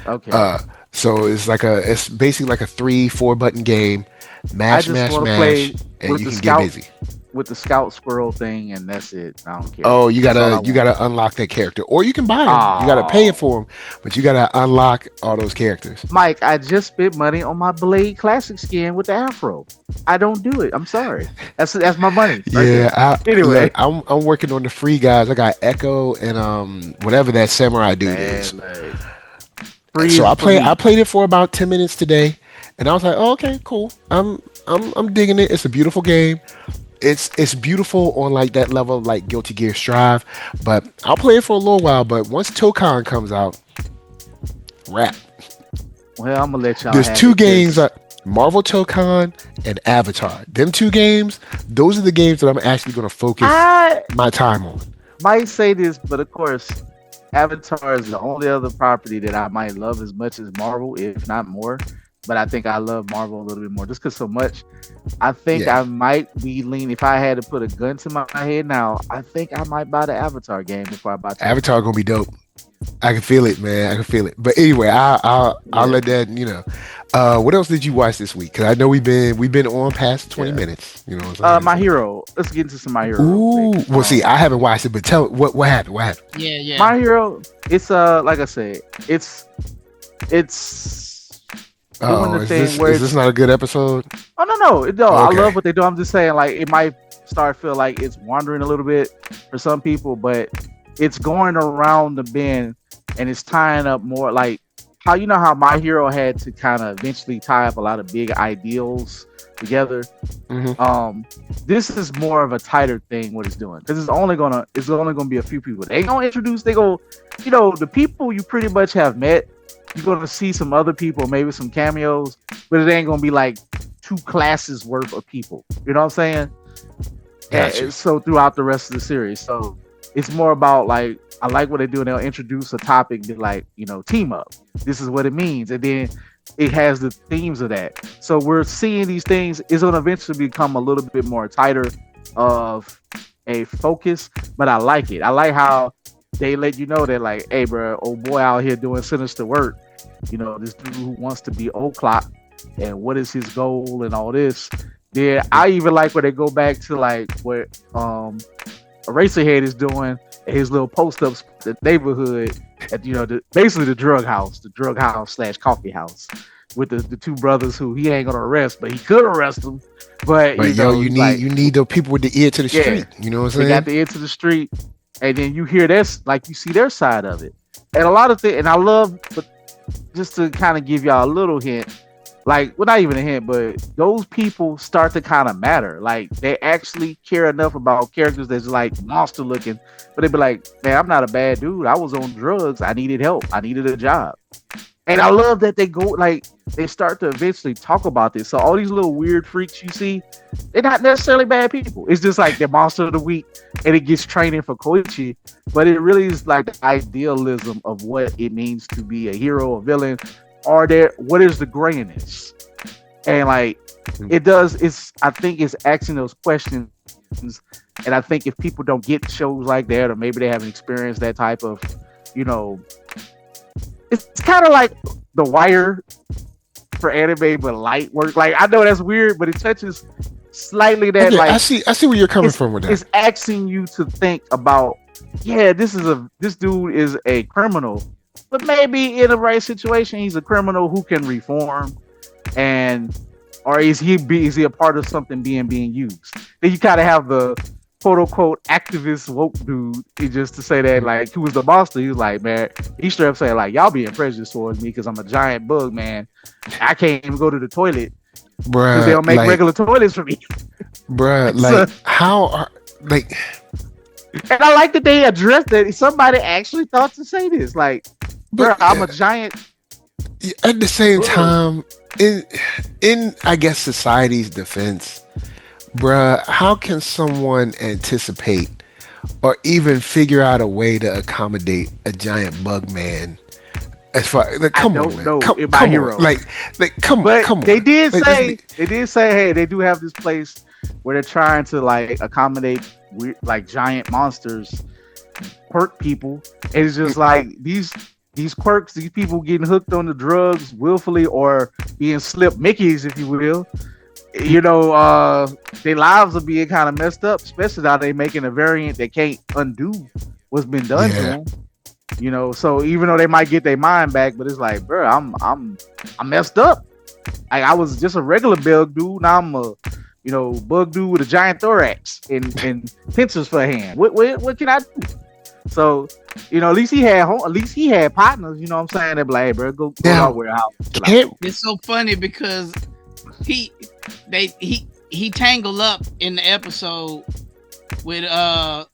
Okay. So it's basically like a 3-4 button game. I Mash, just mash, want to mash, play and with you the can get scout busy. with the scout squirrel thing, and that's it. I don't care. Oh, That's all I you want. gotta unlock that character, or you can buy them. You gotta pay it Oh, for them, but you gotta unlock all those characters. Mike, I just spent money on my Blade Classic skin with the afro. I don't do it. I'm sorry. That's my money right there. Yeah, look, Anyway, I'm working on the free guys. I got Echo and whatever that samurai dude is. man, like, free So is for I me. played it for about 10 minutes today, and I was like, oh, okay, cool. I'm digging it. It's a beautiful game. It's beautiful on like that level of like Guilty Gear Strive, but I'll play it for a little while. But once Tokan comes out, wrap. Well, I'm gonna let y'all There's have two it games, because Marvel Tokan and Avatar. Them two games, those are the games that I'm actually going to focus I my time on. might say this, but of course, Avatar is the only other property that I might love as much as Marvel, if not more. But I think I love Marvel a little bit more just because so much. I think Yeah, I might be leaning. If I had to put a gun to my head now, I think I might buy the Avatar game before I buy Avatar Tokan. gonna be dope. I can feel it, man. I can feel it. But anyway, I'll Yeah. let that. What else did you watch this week? Because I know we've been on past 20 minutes. You know what I'm saying? My Hero. Let's get into some My Hero real quick. Ooh, well, see, I haven't watched it, but tell what happened. What happened? Yeah, yeah. My Hero. It's like I said, it's doing Oh, the thing where is this not a good episode? oh no. I Okay, love what they do. I'm just saying, like, it might start feel like it's wandering a little bit for some people, but it's going around the bend and it's tying up more like how you know how My Hero had to kind of eventually tie up a lot of big ideals together. hmm This is more of a tighter thing what it's doing because it's only gonna be a few people. They gonna introduce. They go, the people you pretty much have met. You're gonna see some other people, maybe some cameos, but it ain't gonna be like two classes worth of people. You know what I'm saying? got you. And so throughout the rest of the series, so it's more about like I like what they do. And they'll introduce a topic that like team up. This is what it means, and then it has the themes of that. So we're seeing these things. It's gonna eventually become a little bit more tighter of a focus, but I like it. I like how they let you know that like, hey, bro, old boy out here doing sinister work. This dude who wants to be O'Clock and what is his goal and all this. Then I even like where they go back to like what Eraserhead is doing at his little post ups the neighborhood at basically the drug house / coffee house with the two brothers who he ain't gonna arrest, but he could arrest them. But But yo, he's like, you need the people with the ear to the yeah, street. You know what I'm they got saying? the end to the street, and then you hear this, like you see their side of it, and a lot of things. And I love, but just to kind of give y'all a little hint, like, well, not even a hint, but those people start to kind of matter. Like, they actually care enough about characters that's like monster looking, but they be like, man, I'm not a bad dude. I was on drugs. I needed help. I needed a job. And I love that they go like they start to eventually talk about this. So all these little weird freaks you see, they're not necessarily bad people. It's just like they're monster of the week, and it gets training for Koichi. But it really is like the idealism of what it means to be a hero, a villain, or there. What is the grayness? And like it does. I think it's asking those questions. And I think if people don't get shows like that, or maybe they haven't experienced that type of, you know, it's kind of like The Wire for anime, but light work. Like I know that's weird, but it touches slightly that. Yeah, Like I see where you're coming from with that. it's asking you to think about. Yeah, this dude is a criminal, but maybe in the right situation, he's a criminal who can reform, and or is he a part of something being used? Then you kind of have the quote unquote activist woke dude, just to say that like who was the monster. He was like, man, he straight up saying like, y'all being prejudiced towards me because I'm a giant bug, man. I can't even go to the toilet because they Bruh, don't make regular toilets for me. bruh, So, like how are like and I like that they addressed that. Somebody actually thought to say this, like, bro, but I'm a giant. at the same Ugh. time, in I guess society's defense, bruh, how can someone anticipate or even figure out a way to accommodate a giant bug man? As far like, I come don't on, man. know Come, in My come Hero. on. Like come But on. they did Like, say, hey, they do have this place where they're trying to like accommodate weird, like giant monsters, hurt people. And it's just like these these quirks, these people getting hooked on the drugs willfully or being slipped Mickeys, if you will. You know, their lives are being kind of messed up, especially now they making a variant that can't undo what's been done to them. You know, so even though they might get their mind back, but it's like, bro, I'm messed up. I was just a regular bug dude. Now I'm a, you know, bug dude with a giant thorax and pincers for a hand. What can I do? So, you know, at least he had partners. You know what I'm saying? They're like, hey, bro, go out warehouse. It's so funny because he tangled up in the episode with one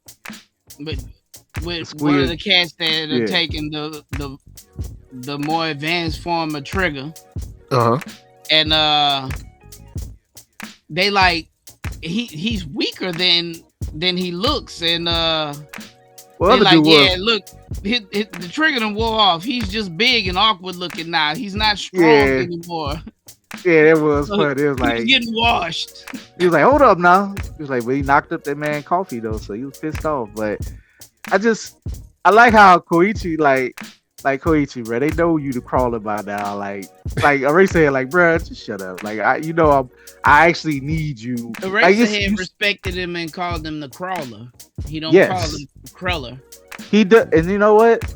of the cats that are taking the more advanced form of Trigger. And they like he's weaker than he looks, and they're like, yeah, look, the Trigger done wore off. He's just big and awkward looking now. He's not strong anymore. Yeah, that was funny. It was like he's getting washed. He was like, hold up now. He was like, well, he knocked up that man coffee though, so he was pissed off. But I like how Koichi like Koichi, bro. They know you the crawler by now. Like Eraserhead, like, bro, just shut up. Like, I actually need you. Eraserhead respected him and called him the crawler. He don't call him the crawler. He does, and you know what,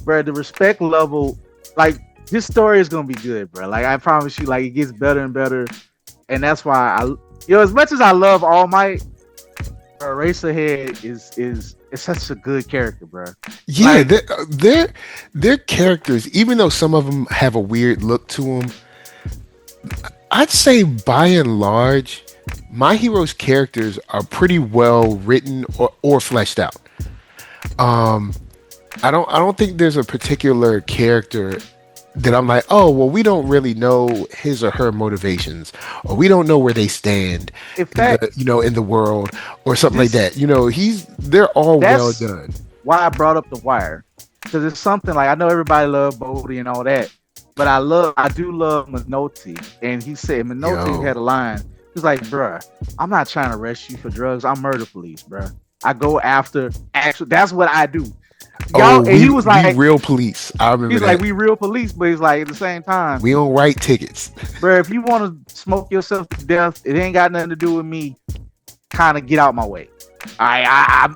bro? The respect level, like, this story is gonna be good, bro. Like, I promise you, like, it gets better and better, and that's why as much as I love All Might, Eraserhead is such a good character, bro. Yeah, like, their characters, even though some of them have a weird look to them, I'd say by and large, My Hero's characters are pretty well written or fleshed out. I don't think there's a particular character that I'm like, oh, well, we don't really know his or her motivations, or we don't know where they stand, in the world, or something like that. You know, they're all well done. Why I brought up The Wire, because it's something like, I know everybody love Bodhi and all that, but I do love Minotti, and he said Minotti had a line. He was like, bruh, I'm not trying to arrest you for drugs. I'm murder police, bruh. I go after that's what I do. And he was like, real police. I remember he's like, we real police, but he's like, at the same time, we don't write tickets. Bro, if you want to smoke yourself to death, it ain't got nothing to do with me. Kind of get out my way. I'm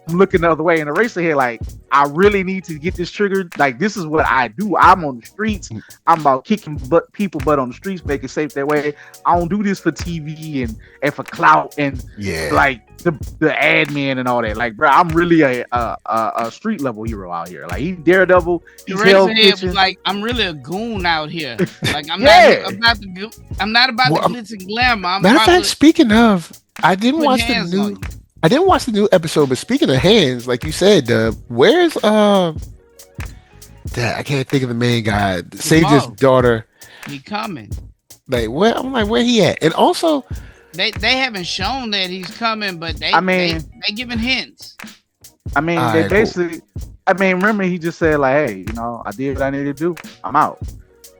looking the other way. And Eraserhead, like, I really need to get this triggered. Like, this is what I do. I'm on the streets. I'm about kicking people butt on the streets, making safe that way. I don't do this for TV and for clout and like the admin and all that. Like, bro, I'm really a street level hero out here. Like, he's Daredevil. He's Hell's Kitchen. Like, I'm really a goon out here. Like, I'm not about the glitz and glamour. Matter of fact, speaking of, I didn't watch the new episode, but speaking of hands, like you said, where's I can't think of the main guy. Saved his daughter. He coming. Like, where? I'm like, where he at? And also, they haven't shown that he's coming, but they giving hints. I mean, they basically. Cool. I mean, remember he just said like, hey, you know, I did what I needed to do. I'm out.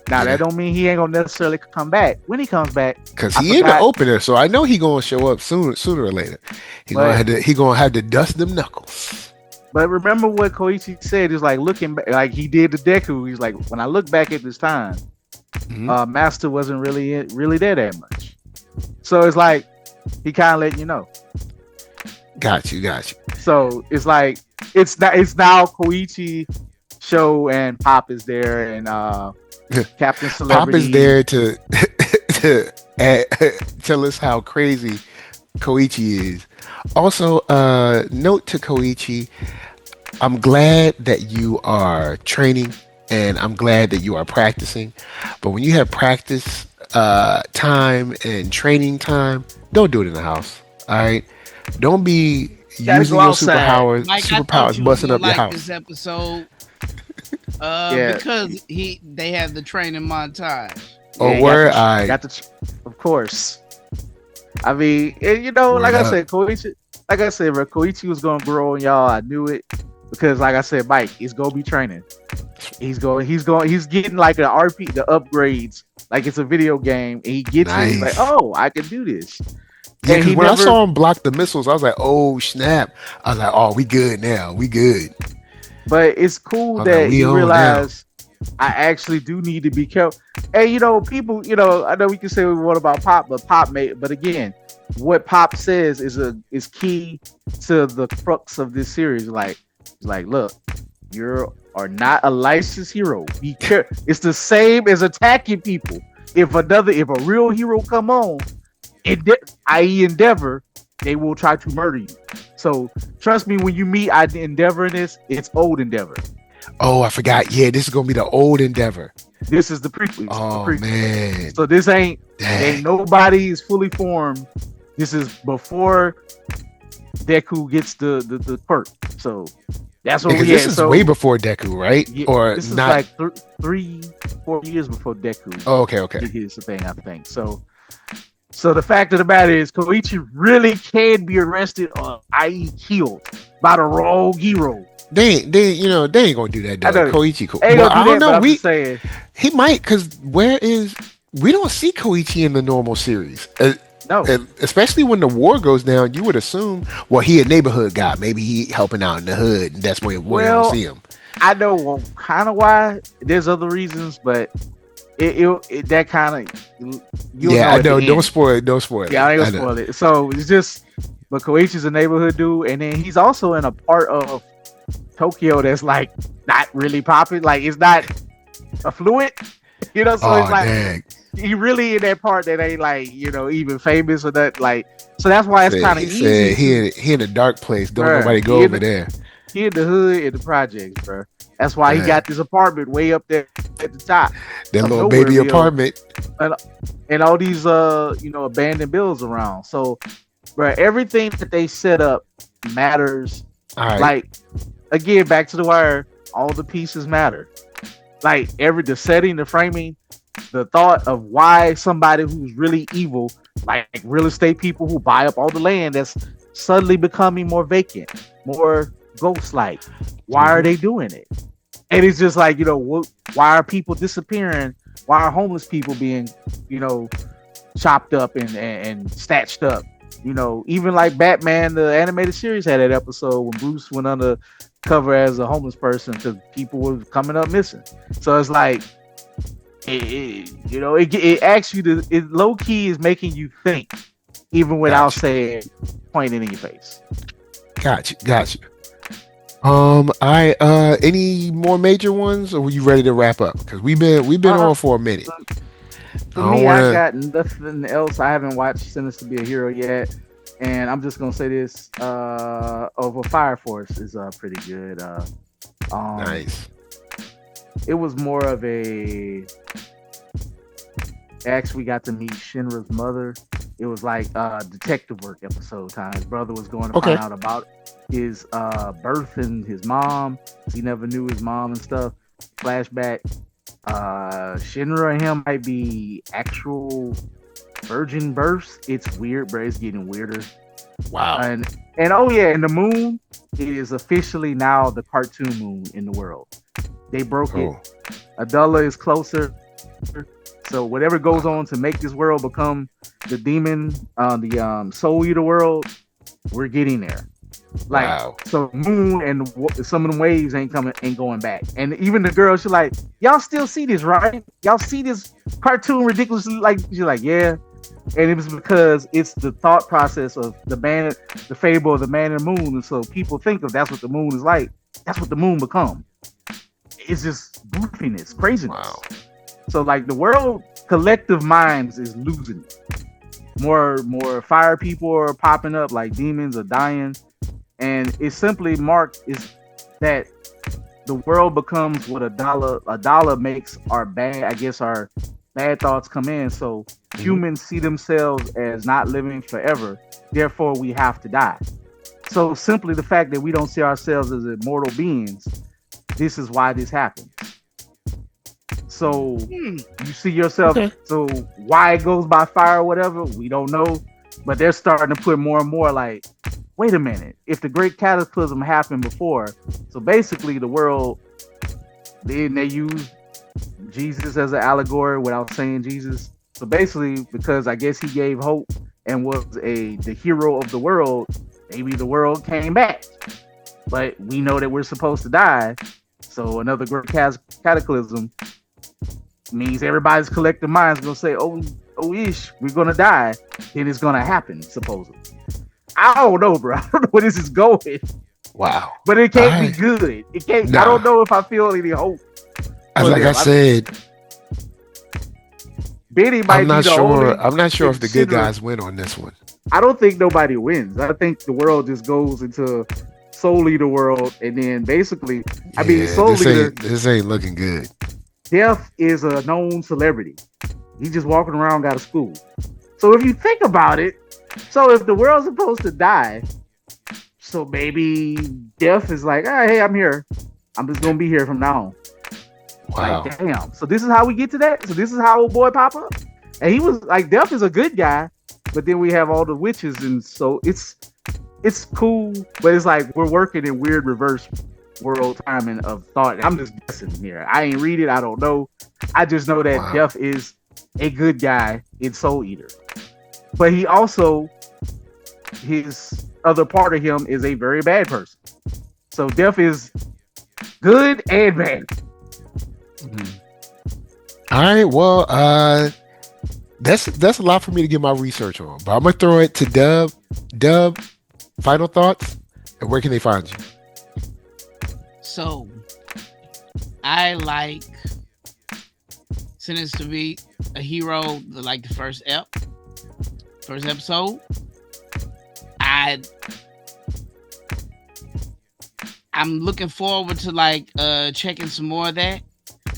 Now that don't mean he ain't gonna necessarily come back. When he comes back, because he ain't the opener, so I know he gonna show up sooner or later. He gonna have to dust them knuckles. But remember what Koichi said is like, looking back, like he did to Deku. He's like, when I look back at this time, Master wasn't really there that much. So it's like he kind of let you know. Got you. So it's like it's now Koichi show and Pop is there and Captain Celebrity. Pop is there to tell us how crazy Koichi is. Also, note to Koichi, I'm glad that you are training and I'm glad that you are practicing. But when you have practice time and training time, don't do it in the house. All right? Don't be using your superpowers busting up your house. This episode. Because they have the training montage. Of course. I mean, you know, like I said, Koichi was gonna grow on y'all. I knew it because, like I said, Mike, he's gonna be training. He's getting like the upgrades, like it's a video game, and he gets it. He's like, oh, I can do this. Yeah, because when I saw him block the missiles, I was like, oh snap! I was like, oh, we good now. We good. But it's cool that he realized I actually do need to be careful. And people, I know we can say what about Pop, but but again, what Pop says is key to the crux of this series. Like, look, you are not a licensed hero. Be careful. It's the same as attacking people. If a real hero come on, i.e. Endeavor, they will try to murder you. So trust me, when you meet Endeavor in this, it's old Endeavor. Oh, I forgot. Yeah, this is gonna be the old Endeavor. This is the prequel. Man. So this ain't nobody is fully formed. This is before Deku gets the quirk. So that's what we had. This is way before Deku, right? Yeah, or this not? Is like 3-4 years before Deku. Oh, okay. Here's the thing, I think. So the fact of the matter is, Koichi really can be arrested or i.e. killed by the rogue hero. They ain't gonna do that though. Koichi, well, I don't know. He might, because we don't see Koichi in the normal series. No, especially when the war goes down, you would assume, well, he a neighborhood guy. Maybe he helping out in the hood, and that's where we don't see him. I know kind of why. There's other reasons, but it that kind of I know. Don't spoil it. Don't spoil it. Yeah, I ain't gonna spoil it. So it's just, but Koichi's a neighborhood dude, and then he's also in a part of Tokyo that's like not really popping, like it's not affluent, so it's like dang. He really in that part that ain't like even famous or that, like, so that's why it's kind of easy. He in a dark place. Don't nobody go over there. He in the hood, in the projects, bro. That's why he got this apartment way up there at the top. That little baby apartment, and all these abandoned buildings around. So, bro, everything that they set up matters. All right. Like, again, back to The Wire, all the pieces matter. Like the setting, the framing, the thought of why somebody who's really evil, like real estate people who buy up all the land that's suddenly becoming more vacant, more ghost-like. Why are they doing it? And it's just like, why are people disappearing? Why are homeless people being, chopped up and snatched up? Even like Batman, the animated series, had that episode when Bruce went undercover as a homeless person because people were coming up missing. So it's like, it asks you to, it low key is making you think, even without saying, pointing in your face. Got you. Any more major ones, or were you ready to wrap up? Because we've been on for a minute. For me, I got nothing else. I haven't watched Sentence to Be a Hero yet, and I'm just gonna say this: Over Fire Force is pretty good. Nice. It was more of a. Actually, got to meet Shinra's mother. It was like detective work episode time. His brother was going to find out about his birth and his mom. He never knew his mom and stuff. Flashback. Shinra and him might be actual virgin births. It's weird, bro. It's getting weirder. Wow. And and the moon is officially now the cartoon moon in the world. They broke it. Adula is closer. So whatever goes on to make this world become the demon, the soul eater world, we're getting there. Like, wow. So moon and some of the waves ain't going back. And even the girl, she's like, y'all still see this, right? Y'all see this cartoon ridiculously? Like, she's like, yeah. And it was because it's the thought process of the fable of the man and the moon. And so people think of that's what the moon is like. That's what the moon become. It's just goofiness, craziness. Wow. So like the world collective minds is losing it. More fire people are popping up, like demons are dying. And it simply marked is that the world becomes what a dollar makes our bad thoughts come in. So humans see themselves as not living forever. Therefore, we have to die. So simply the fact that we don't see ourselves as immortal beings, this is why this happens. So you see yourself. Okay. So why it goes by fire or whatever, we don't know. But they're starting to put more and more like, wait a minute, if the great cataclysm happened before, so basically the world, then they use Jesus as an allegory without saying Jesus. So basically, because I guess he gave hope and was the hero of the world, maybe the world came back. but we know that we're supposed to die. So another great cataclysm means everybody's collective mind's gonna say, "Oh, ish, we're gonna die." Then it's gonna happen, supposedly. I don't know, bro. I don't know where this is going. Wow. But it can't be good. It can't. Nah. I don't know if I feel any hope. Like I said, Benny might I'm not be the sure. only I'm not sure if the good guys win on this one. I don't think nobody wins. I think the world just goes into Soul Eater world, and then basically, I mean, Soul Eater. This ain't looking good. Death is a known celebrity. He's just walking around, got a school. So if you think about it, so if the world's supposed to die, so maybe Death is like, oh, hey, I'm here. I'm just gonna be here from now on. Wow. Like, damn. So this is how we get to that. So this is how old boy pop up. And he was like, Death is a good guy, but then we have all the witches, and so it's cool, but it's like we're working in weird reverse world timing of thought. I'm just guessing here. I ain't read it. I don't know. I just know that Death is a good guy in Soul Eater, but he also, his other part of him is a very bad person. So Death is good and bad. Mm-hmm. All right. Well, that's a lot for me to get my research on, but I'm gonna throw it to Dub. Dub, final thoughts, and where can they find you? So, I like Sentence to Be a Hero, like the first episode. I'm looking forward to like checking some more of that.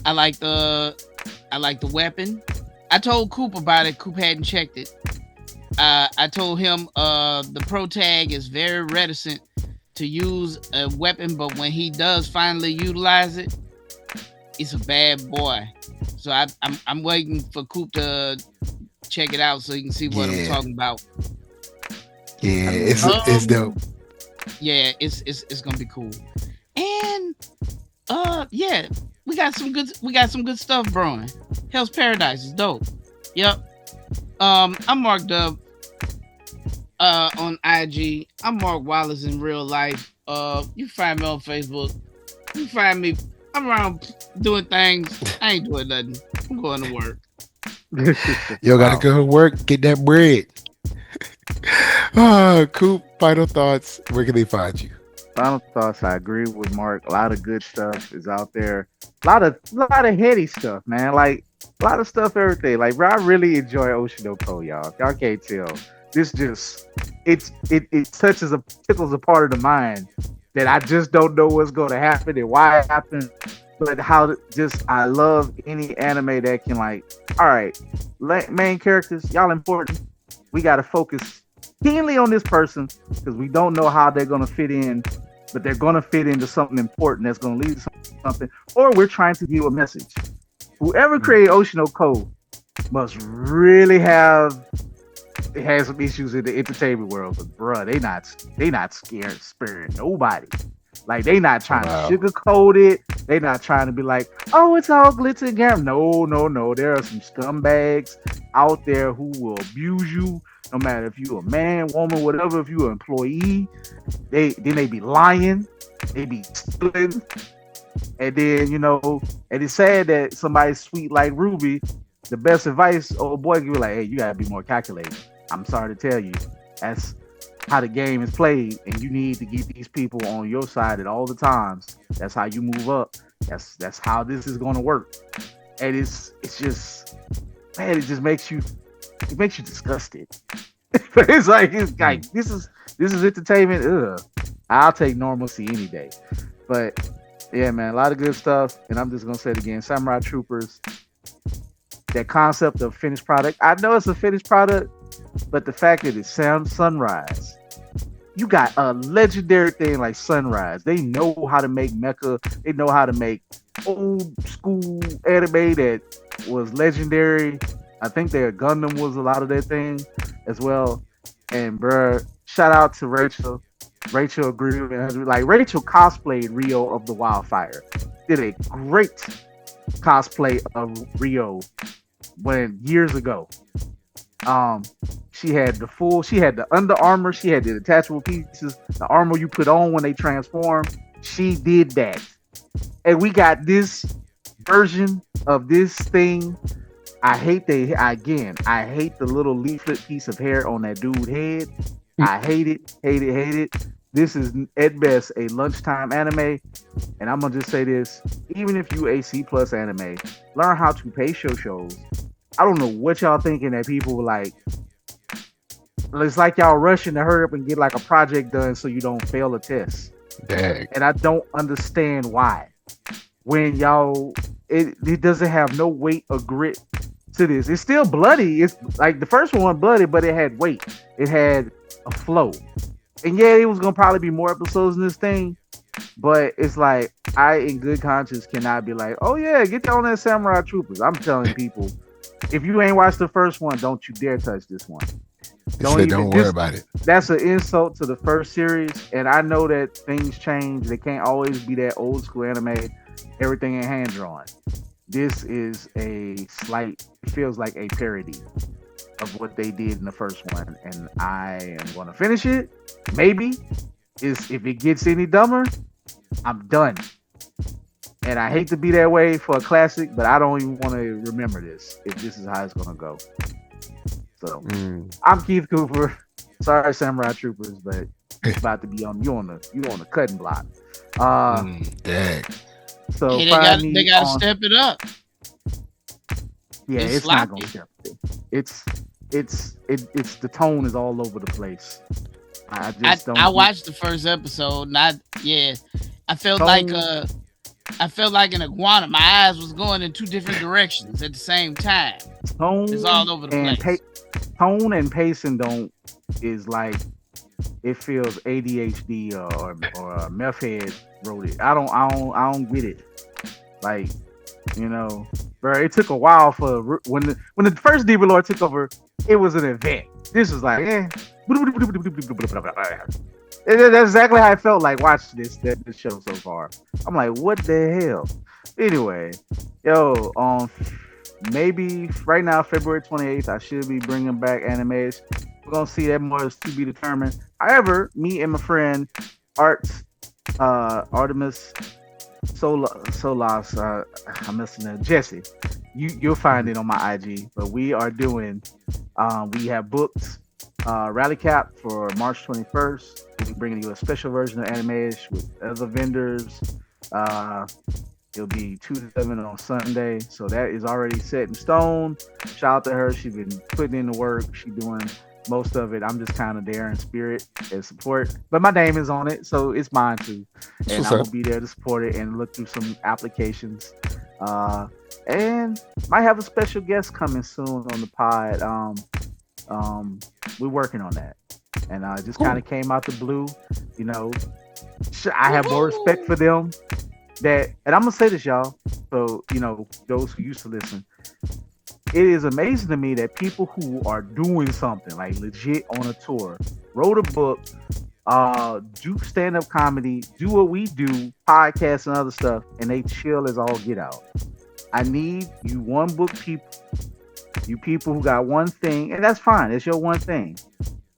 I like the weapon. I told Coop about it. Coop hadn't checked it. I told him the pro tag is very reticent to use a weapon, but when he does finally utilize it, it's a bad boy. So I'm waiting for Coop to check it out so he can see what I'm talking about. Yeah, it's dope. Yeah, it's gonna be cool. And yeah, we got some good stuff brewing. Hell's Paradise is dope. Yep. I'm Mark Dub on IG. I'm Mark Wallace in real life. You can find me on Facebook. You can find me. I'm around doing things. I ain't doing nothing. I'm going to work. Yo, gotta go to work, get that bread. Coop, final thoughts. Where can they find you? Final thoughts. I agree with Mark. A lot of good stuff is out there. A lot of heady stuff, man. Like a lot of stuff, everything. Like, bro, I really enjoy Oshi no Ko, y'all. Y'all can't tell. This just it tickles a part of the mind that I just don't know what's going to happen and why it happened. But I love any anime that can, like, all right, main characters, y'all important. We got to focus keenly on this person because we don't know how they're going to fit in, but they're going to fit into something important that's going to lead to something, or we're trying to give a message. Whoever created Oshi no Ko must really have some issues in the entertainment world, but bruh, they not sparing nobody. Like, they not trying to sugarcoat it. They not trying to be like, oh, it's all glitz and glamour. No. There are some scumbags out there who will abuse you, no matter if you a man, woman, whatever. If you an employee, they be lying, they be stealing, and then and it's sad that somebody sweet like Ruby, the best advice old boy give you, like, hey, you gotta be more calculated. I'm sorry to tell you, that's how the game is played, and you need to get these people on your side at all the times. That's how you move up. That's how this is going to work. And it's just, man, it just makes you disgusted. it's like this is entertainment. Ugh. I'll take normalcy any day. But yeah, man, a lot of good stuff. And I'm just gonna say it again, Samurai Troopers. That concept of finished product. I know it's a finished product, but the fact that it's Sunrise, you got a legendary thing like Sunrise. They know how to make mecha. They know how to make old school anime that was legendary. I think their Gundam was a lot of their thing as well. And bruh, shout out to Rachel. Rachel agreed with me. Like, Rachel cosplayed Rio of the Wildfire. Did a great cosplay of Rio years ago. She had the Under Armor, she had the detachable pieces, the armor you put on when they transform. She did that. And we got this version of this thing. I hate the little leaflet piece of hair on that dude's head. I hate it. This is at best a lunchtime anime. And I'm gonna just say this: even if you a C+ anime, learn how to pace your shows. I don't know what y'all thinking that people were like. It's like y'all rushing to hurry up and get like a project done so you don't fail a test. Dang. And I don't understand why. When y'all, it doesn't have no weight or grit to this. It's still bloody. It's like the first one bloody, but it had weight. It had a flow. And yeah, it was gonna probably be more episodes in this thing. But it's like I, in good conscience, cannot be like, oh yeah, get on that Samurai Troopers. I'm telling people, if you ain't watched the first one, don't you dare touch this one. Don't worry about it. That's an insult to the first series, and I know that things change. They can't always be that old school anime, everything in hand drawn. This is it feels like a parody of what they did in the first one, and I am going to finish it. Maybe if it gets any dumber, I'm done. And I hate to be that way for a classic, but I don't even want to remember this if this is how it's going to go. So I'm Keith Cooper. Sorry, Samurai Troopers, but it's about to be on the cutting block. Dang. So hey, they got to step it up. Yeah, it's not gonna step it. It's the tone is all over the place. I watched the first episode. I felt like an iguana. My eyes was going in two different directions at the same time. It's all over the place. Tone and pacing is like it feels ADHD or meth head wrote it. I don't get it. Like, bro, it took a while for when the first Demon Lord took over. It was an event. This was like, That's exactly how I felt like watching this show so far. I'm like, what the hell? Anyway, maybe right now, February 28th, I should be bringing back animes. We're gonna see that more is to be determined. However, me and my friend Artemis Solas, I'm missing that. Jesse, you'll find it on my IG. But we are doing, we have booked Rally Cap for March 21st. We'll be bringing you a special version of Animeish with other vendors. It'll be 2 to 7 on Sunday, so that is already set in stone. Shout out to her; she's been putting in the work. She's doing most of it. I'm just kind of there in spirit and support, but my name is on it, so it's mine too. And I will be there to support it and look through some applications. And might have a special guest coming soon on the pod. We're working on that, and just kind of came out the blue. I have more respect for them. And I'm gonna say this, y'all. So those who used to listen, it is amazing to me that people who are doing something like legit on a tour, wrote a book, do stand-up comedy, do what we do, podcasts and other stuff, and they chill as all get out. I need you one book people, you people who got one thing, and that's fine. It's your one thing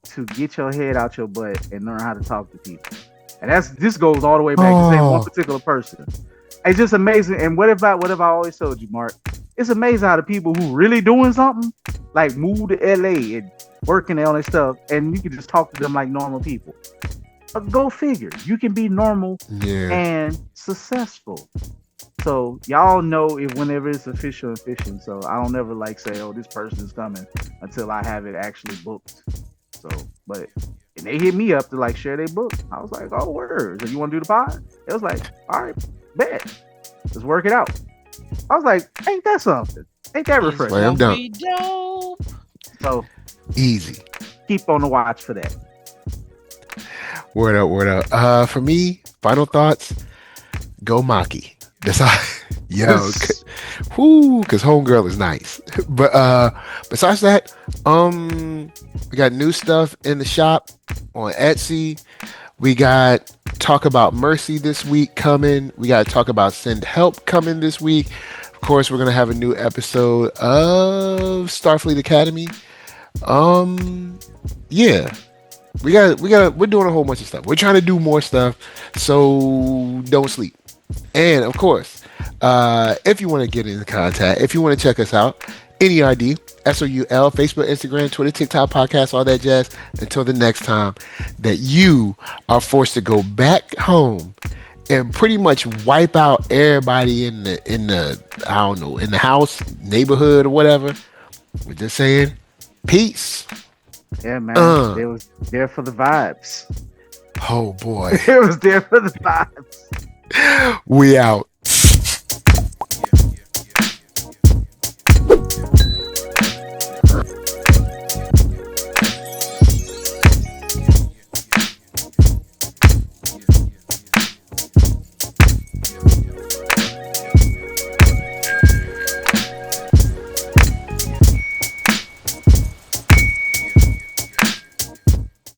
to get your head out your butt and learn how to talk to people. And this goes all the way back to say one particular person. It's just amazing. And what have I always told you, Mark? It's amazing how the people who really doing something, like move to LA and working on their stuff, and you can just talk to them like normal people. Go figure. You can be normal and successful. So y'all know if whenever it's official and fishing. So I don't ever say, oh, this person is coming until I have it actually booked. So, and they hit me up to share their book. I was like, oh, word. So you want to do the pod? It was like, all right, bet. Let's work it out. I was like, ain't that something? Ain't that refreshing? I'm done. So easy. Keep on the watch for that. Word up. For me, final thoughts. Go Maki. That's all. Because homegirl is nice. But besides that, we got new stuff in the shop on Etsy. We got Talk About Mercy this week coming. We got Talk About Send Help coming this week. Of course, we're going to have a new episode of Starfleet Academy. Yeah. We're doing a whole bunch of stuff. We're trying to do more stuff, so don't sleep. And of course, if you want to get in contact, if you want to check us out, NERD, SOUL, Facebook, Instagram, Twitter, TikTok, podcast, all that jazz. Until the next time that you are forced to go back home and pretty much wipe out everybody in the I don't know, in the house, neighborhood, or whatever. We're just saying, peace. Yeah, man. It was there for the vibes. Oh boy. It was there for the vibes. We out.